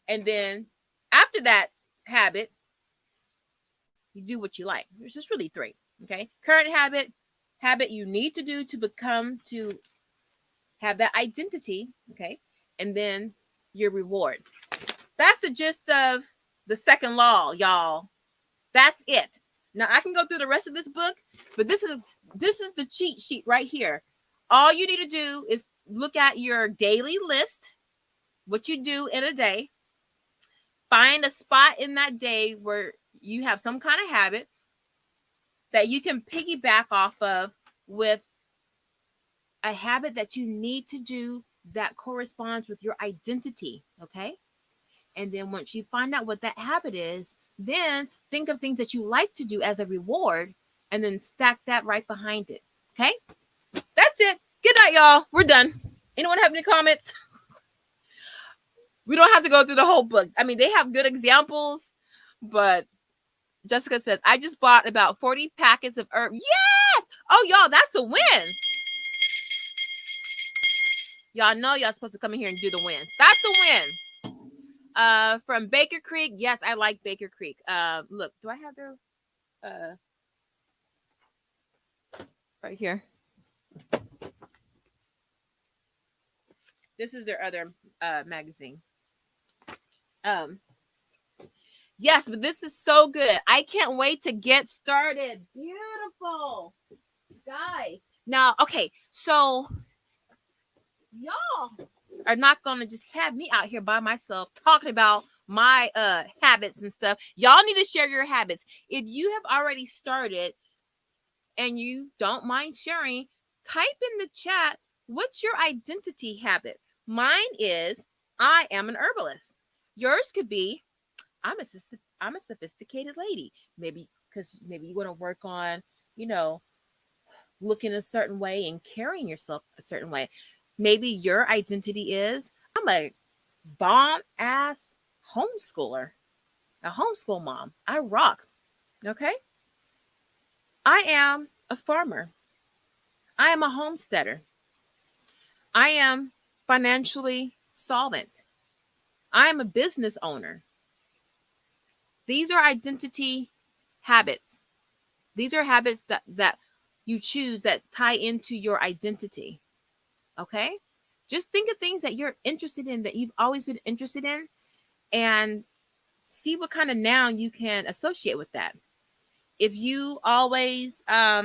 And then after that habit, you do what you like. There's just really 3. Okay. Current habit you need to do to have that identity. Okay. And then your reward. That's the gist of the second law, y'all. That's it. Now I can go through the rest of this book, but this is the cheat sheet right here. All you need to do is look at your daily list, what you do in a day. Find a spot in that day where you have some kind of habit. that you can piggyback off of with a habit that you need to do that corresponds with your identity, okay? And then once you find out what that habit is, then think of things that you like to do as a reward and then stack that right behind it, okay? That's it. Good night, y'all. We're done. Anyone have any comments? We don't have to go through the whole book. I mean, they have good examples, but Jessica says, I just bought about 40 packets of herb. Yes! Oh, y'all, that's a win. Y'all know y'all supposed to come in here and do the wins. That's a win. From Baker Creek. Yes, I like Baker Creek. Look, do I have their right here? This is their other magazine. Yes, but this is so good. I can't wait to get started. Beautiful. Guys. Now, okay, so y'all are not going to just have me out here by myself talking about my habits and stuff. Y'all need to share your habits. If you have already started and you don't mind sharing, type in the chat, what's your identity habit? Mine is, I am an herbalist. Yours could be, I'm a sophisticated lady. Maybe because maybe you want to work on, looking a certain way and carrying yourself a certain way. Maybe your identity is, I'm a bomb ass homeschooler, a homeschool mom. I rock. Okay. I am a farmer. I am a homesteader. I am financially solvent. I am a business owner. These are identity habits. These are habits that you choose that tie into your identity. Okay? Just think of things that you're interested in, that you've always been interested in, and see what kind of noun you can associate with that. If you always, let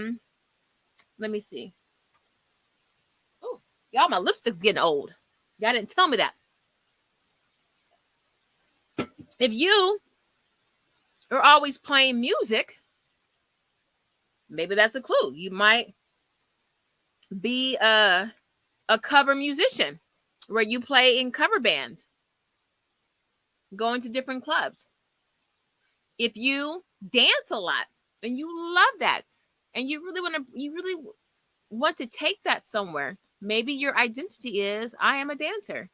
me see. Oh, y'all, my lipstick's getting old. Y'all didn't tell me that. If you are always playing music, maybe that's a clue. You might be a cover musician where you play in cover bands, going to different clubs. If you dance a lot and you love that and you really want to take that somewhere, maybe your identity is, I am a dancer.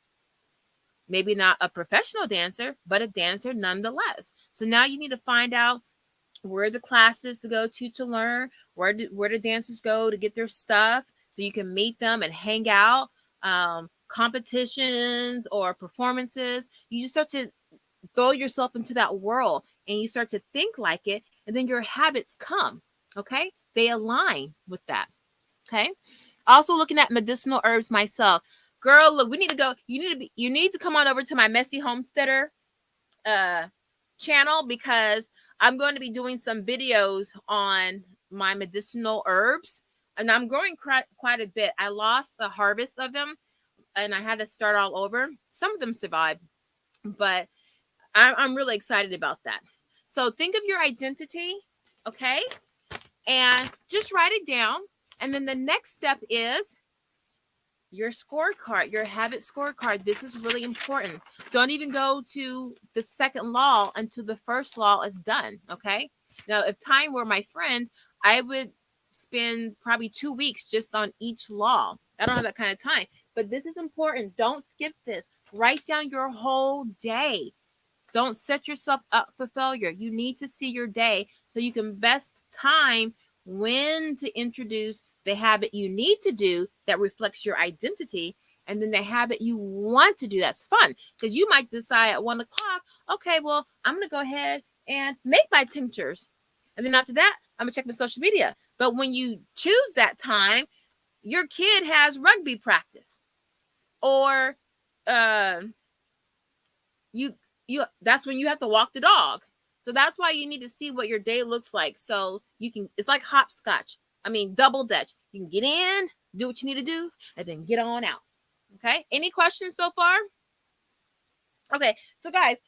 Maybe not a professional dancer, but a dancer nonetheless. So now you need to find out where the classes to go to learn, where the dancers go to get their stuff, so you can meet them and hang out, competitions or performances. You just start to throw yourself into that world and you start to think like it, and then your habits come, okay? They align with that, okay? Also looking at medicinal herbs myself. Girl, look, we need to go. You need to come on over to my Messy Homesteader channel, because I'm going to be doing some videos on my medicinal herbs, and I'm growing quite a bit. I lost a harvest of them and I had to start all over. Some of them survived, but I'm really excited about that. So think of your identity, okay? And just write it down. And then the next step is your scorecard, your habit scorecard. This is really important. Don't even go to the second law until the first law is done, okay? Now, if time were my friends, I would spend probably 2 weeks just on each law. I don't have that kind of time, but this is important. Don't skip this. Write down your whole day. Don't set yourself up for failure. You need to see your day so you can best time when to introduce the habit you need to do that reflects your identity, and then the habit you want to do that's fun. Because you might decide at 1 o'clock, okay, well, I'm going to go ahead and make my tinctures. And then after that, I'm going to check my social media. But when you choose that time, your kid has rugby practice, or that's when you have to walk the dog. So that's why you need to see what your day looks like. So you can, it's like hopscotch. I mean, double dutch. You can get in, do what you need to do, and then get on out. Okay. Any questions so far? Okay. So guys,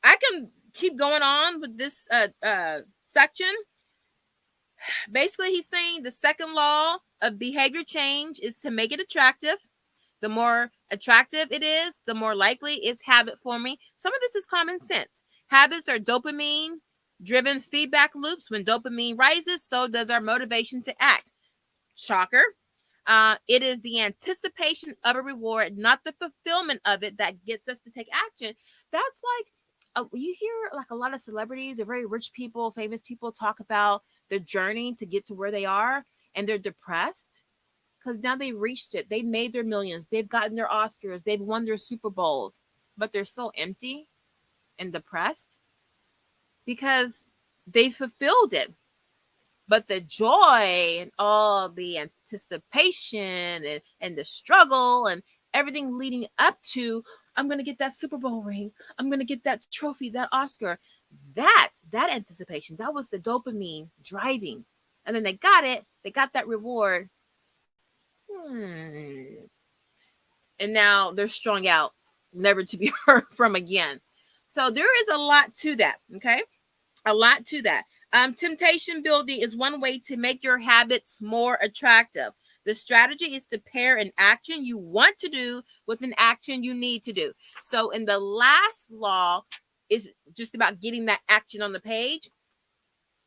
I can keep going on with this section, Basically, he's saying the second law of behavior change is to make it attractive. The more attractive it is, the more likely it's habit forming. Some of this is common sense. Habits are dopamine driven feedback loops. When dopamine rises, so does our motivation to act. Shocker. It is the anticipation of a reward, not the fulfillment of it, that gets us to take action. That's like, you hear like a lot of celebrities or very rich people, famous people talk about their journey to get to where they are, and they're depressed because now they reached it. They've made their millions. They've gotten their Oscars. They've won their Super Bowls, but they're so empty and depressed because they fulfilled it. But the joy and all the anticipation and the struggle and everything leading up to, I'm going to get that Super Bowl ring, I'm going to get that trophy, that Oscar, that anticipation, that was the dopamine driving. And then they got it. They got that reward. And now they're strung out, never to be heard from again. So there is a lot to that, okay? A lot to that. Temptation building is one way to make your habits more attractive. The strategy is to pair an action you want to do with an action you need to do. So in the last law is just about getting that action on the page.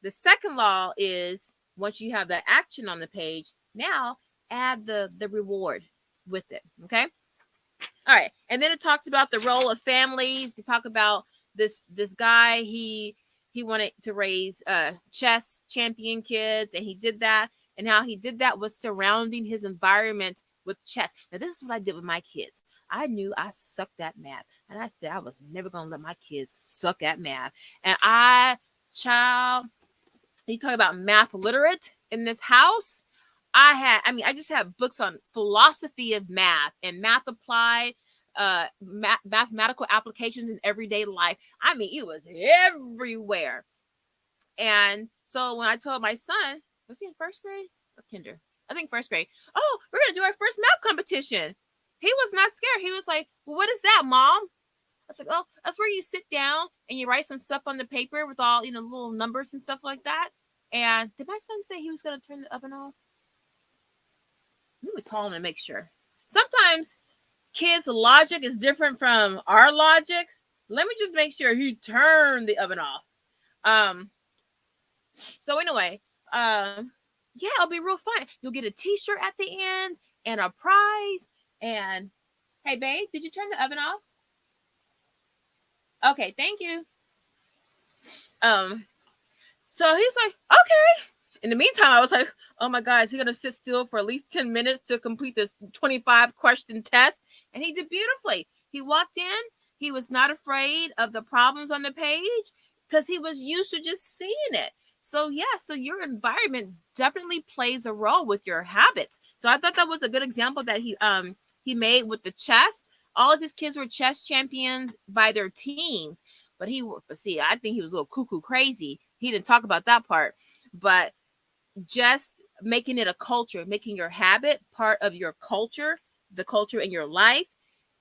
The second law is once you have the action on the page, now add the reward with it, okay? All right. And then it talks about the role of families. They talk about this guy, he wanted to raise chess champion kids, and he did that. And how he did that was surrounding his environment with chess. Now, this is what I did with my kids. I knew I sucked at math, and I said I was never going to let my kids suck at math. And you talk about math literate in this house. I just have books on philosophy of math and math applied, mathematical applications in everyday life. I mean, it was everywhere. And so when I told my son, was he in first grade or kinder? I think first grade. Oh, we're going to do our first math competition. He was not scared. He was like, well, what is that, Mom? I was like, oh, that's where you sit down and you write some stuff on the paper with all, little numbers and stuff like that. And did my son say he was going to turn the oven off? Let me call him and make sure. Sometimes kids' logic is different from our logic. Let me just make sure he turned the oven off. So anyway, yeah, it'll be real fun. You'll get a t-shirt at the end and a prize. And hey, babe, did you turn the oven off? Okay, thank you. So he's like, okay. In the meantime, I was like, oh my God, is he going to sit still for at least 10 minutes to complete this 25 question test? And he did beautifully. He walked in. He was not afraid of the problems on the page because he was used to just seeing it. So yeah, so your environment definitely plays a role with your habits. So I thought that was a good example that he made with the chess. All of his kids were chess champions by their teens. But I think he was a little cuckoo crazy. He didn't talk about that part. But just making it a culture, making your habit part of your culture, the culture in your life,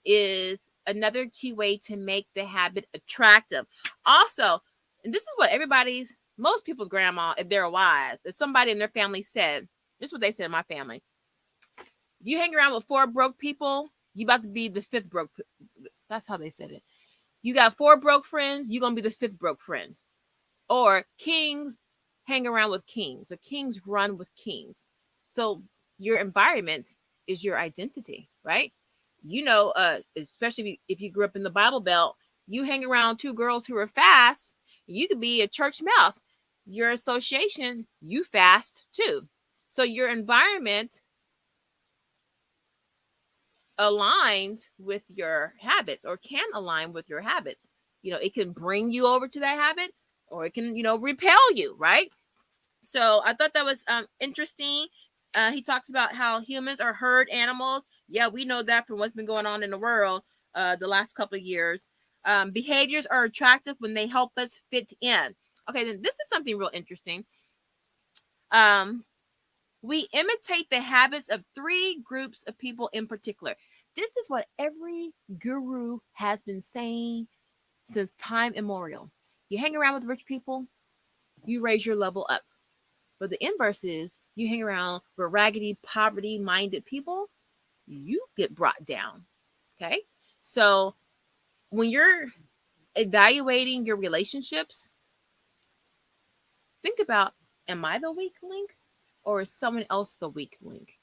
is another key way to make the habit attractive. Also, and this is what most people's grandma, if they're wise, if somebody in their family said, this is what they said in my family. If you hang around with 4 broke people, you about to be the 5th broke. That's how they said it. You got 4 broke friends, you're going to be the 5th broke friend. Or kings hang around with kings, or kings run with kings. So your environment is your identity, right? Especially if you grew up in the Bible Belt, you hang around 2 girls who are fast, you could be a church mouse. Your association, you fast too. So your environment aligned with your habits, or can align with your habits. It can bring you over to that habit, or it can, repel you, right? So I thought that was interesting. He talks about how humans are herd animals. Yeah, we know that from what's been going on in the world the last couple of years. Behaviors are attractive when they help us fit in. Okay, then this is something real interesting. We imitate the habits of 3 groups of people in particular. This is what every guru has been saying since time immemorial. You hang around with rich people, you raise your level up. But the inverse is you hang around with raggedy, poverty-minded people, you get brought down. Okay? So when you're evaluating your relationships, think about, am I the weak link or is someone else the weak link?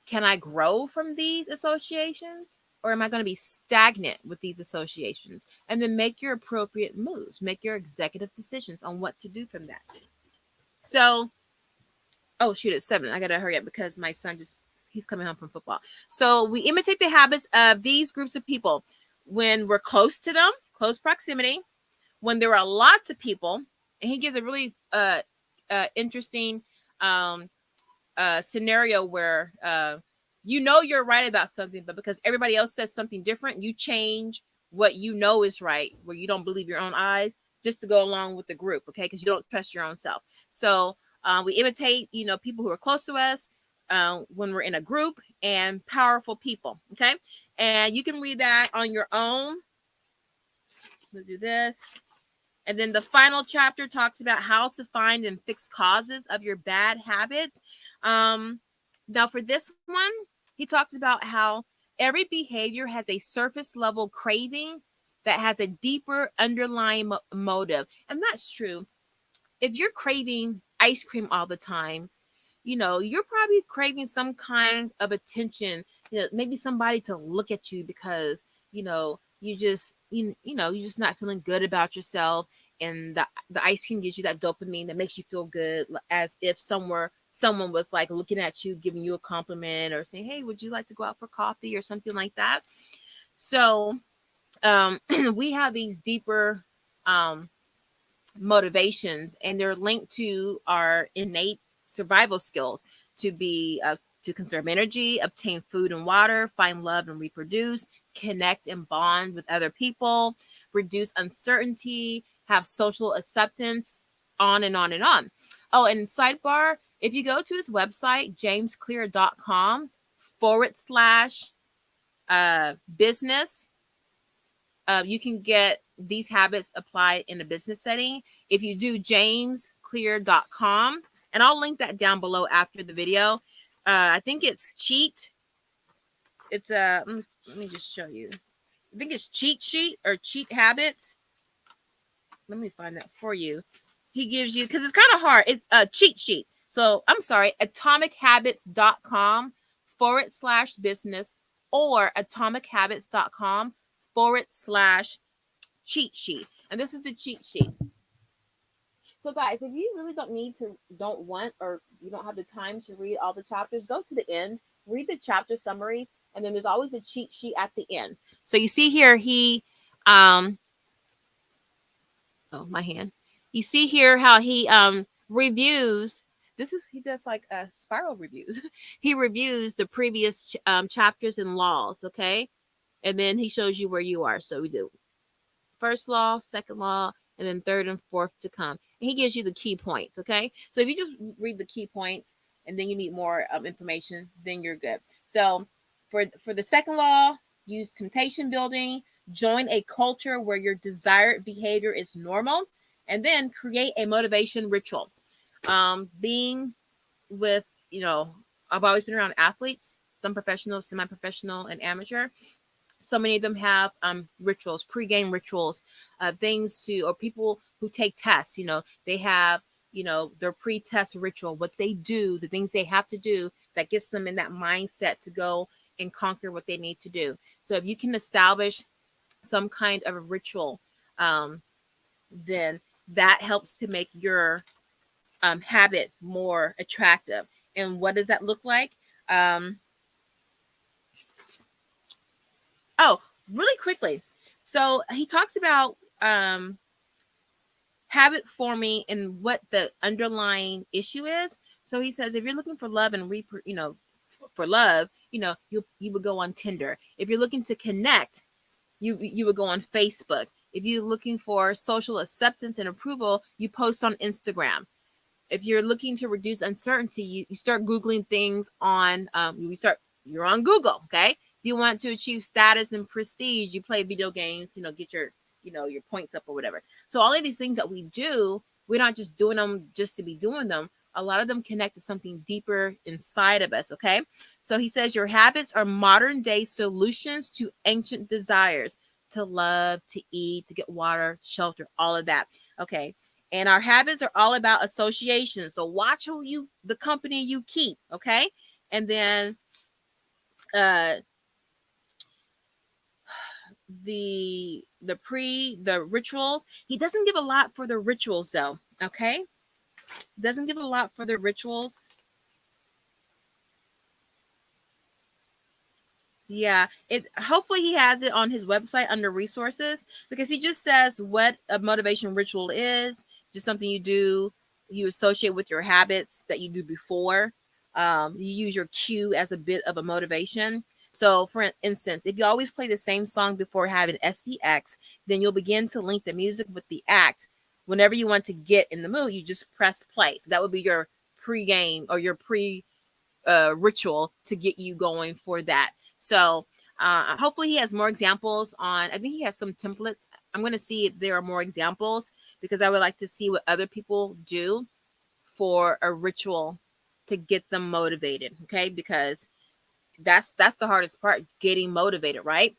Can I grow from these associations or am I going to be stagnant with these associations? And then make your appropriate moves, make your executive decisions on what to do from that. So, oh shoot, it's 7. I got to hurry up because my son he's coming home from football. So we imitate the habits of these groups of people when we're close to them, close proximity, when there are lots of people. And he gives a really interesting scenario where you know you're right about something, but because everybody else says something different, you change what you know is right, where you don't believe your own eyes, just to go along with the group, okay? Because you don't trust your own self. So we imitate, people who are close to us when we're in a group, and powerful people, okay? And you can read that on your own. Let's do this. And then the final chapter talks about how to find and fix causes of your bad habits. Now, for this one, he talks about how every behavior has a surface level craving that has a deeper underlying motive. And that's true. If you're craving ice cream all the time, you're probably craving some kind of attention, maybe somebody to look at you because, you're just not feeling good about yourself. And the ice cream gives you that dopamine that makes you feel good, as if someone was like looking at you, giving you a compliment or saying, hey, would you like to go out for coffee or something like that? So we have these deeper motivations, and they're linked to our innate survival skills to conserve energy, obtain food and water, find love and reproduce, connect and bond with other people, reduce uncertainty, have social acceptance, on and on and on. Oh, and sidebar, if you go to his website, jamesclear.com/business, you can get these habits applied in a business setting. If you do jamesclear.com, and I'll link that down below after the video. I think it's cheat. It's let me just show you. I think it's cheat sheet or cheat habits. Let me find that for you. He gives you, because it's kind of hard. It's a cheat sheet. So I'm sorry, atomichabits.com/business or atomichabits.com/cheat sheet. And this is the cheat sheet. So guys, if you really don't want, or you don't have the time to read all the chapters, go to the end, read the chapter summaries, and then there's always a cheat sheet at the end. So you see here, my hand. You see here how he reviews. He does like spiral reviews. He reviews the previous chapters and laws, okay? And then he shows you where you are. So we do first law, second law, and then third and fourth to come. And he gives you the key points, okay? So if you just read the key points and then you need more information, then you're good. So for the second law, use temptation building, join a culture where your desired behavior is normal, and then create a motivation ritual. Being with, I've always been around athletes, some professional, semi-professional, and amateur. So many of them have rituals, pre-game rituals, things or people who take tests, they have, their pre-test ritual, what they do, the things they have to do that gets them in that mindset to go and conquer what they need to do. So if you can establish some kind of a ritual, then that helps to make your habit more attractive. And what does that look like? Really quickly. So he talks about habit forming and what the underlying issue is. So he says, if you're looking for love and for love, you would go on Tinder. If you're looking to connect, you would go on Facebook. If you're looking for social acceptance and approval, you post on Instagram. If you're looking to reduce uncertainty, you start Googling things on, you're on Google, okay? If you want to achieve status and prestige, you play video games, get your points up or whatever. So all of these things that we do, we're not just doing them just to be doing them. a lot of them connect to something deeper inside of us, okay? So he says your habits are modern day solutions to ancient desires, to love, to eat, to get water, shelter, all of that, okay? And our habits are all about association. So watch the company you keep, okay? And then the rituals. He doesn't give a lot for the rituals though, okay? Doesn't give a lot for the rituals. Yeah, hopefully he has it on his website under resources, because he just says what a motivation ritual is. Just something you do, you associate with your habits that you do before. You use your cue as a bit of a motivation. So for instance, if you always play the same song before having SDX, then you'll begin to link the music with the act. Whenever you want to get in the mood, you just press play. So that would be your pre-game or your ritual to get you going for that. So hopefully he has more examples on, I think he has some templates. I'm going to see if there are more examples, because I would like to see what other people do for a ritual to get them motivated. Okay. Because that's the hardest part, getting motivated. Right.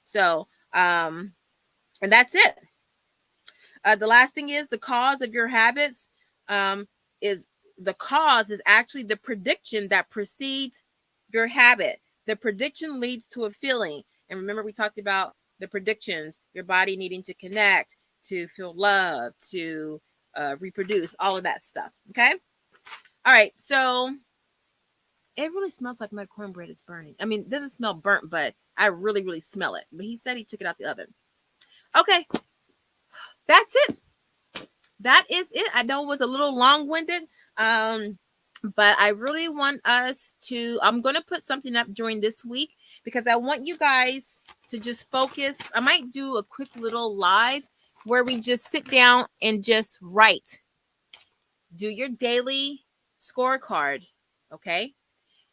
So, and that's it. The last thing is the cause of your habits is the cause is actually the prediction that precedes your habit. The prediction leads to a feeling. And remember, we talked about the predictions, your body needing to connect, to feel love, to reproduce, all of that stuff. Okay. All right. So it really smells like my cornbread is burning. I mean, it doesn't smell burnt, but I really, really smell it. But he said he took it out the oven. Okay. That's it. That is it. I know it was a little long-winded, but I really want us to, I'm going to put something up during this week, because I want you guys to just focus. I might do a quick little live where we just sit down and just write. Do your daily scorecard, okay?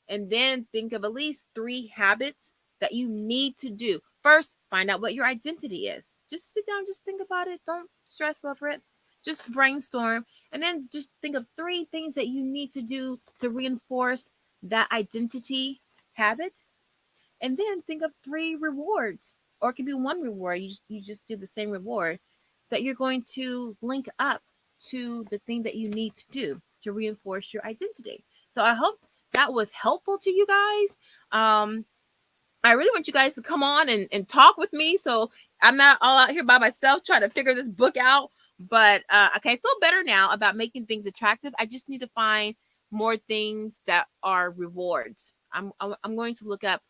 And then think of at least 3 habits that you need to do. First, find out what your identity is. Just sit down, just think about it. Don't stress over it. Just brainstorm. And then just think of 3 things that you need to do to reinforce that identity habit. And then think of 3 rewards. Or it could be 1 reward. You just do the same reward that you're going to link up to the thing that you need to do to reinforce your identity. So I hope that was helpful to you guys. I really want you guys to come on and talk with me, so I'm not all out here by myself trying to figure this book out. But okay, I feel better now about making things attractive. I just need to find more things that are rewards. I'm going to look up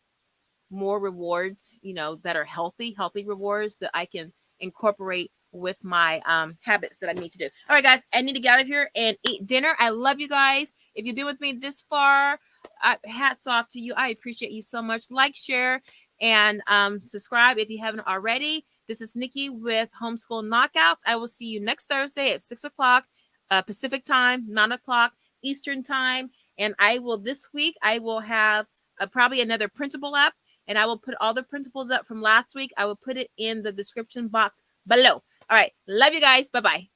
more rewards, that are healthy rewards that I can incorporate with my habits that I need to do. All right, guys, I need to get out of here and eat dinner. I love you guys. If you've been with me this far, hats off to you. I appreciate you so much. Like, share, and subscribe if you haven't already. This is Niki with Homeschool Knockouts. I will see you next Thursday at 6 o'clock Pacific time, 9 o'clock Eastern time. And this week, I will have probably another printable up, and I will put all the printables up from last week. I will put it in the description box below. All right. Love you guys. Bye-bye.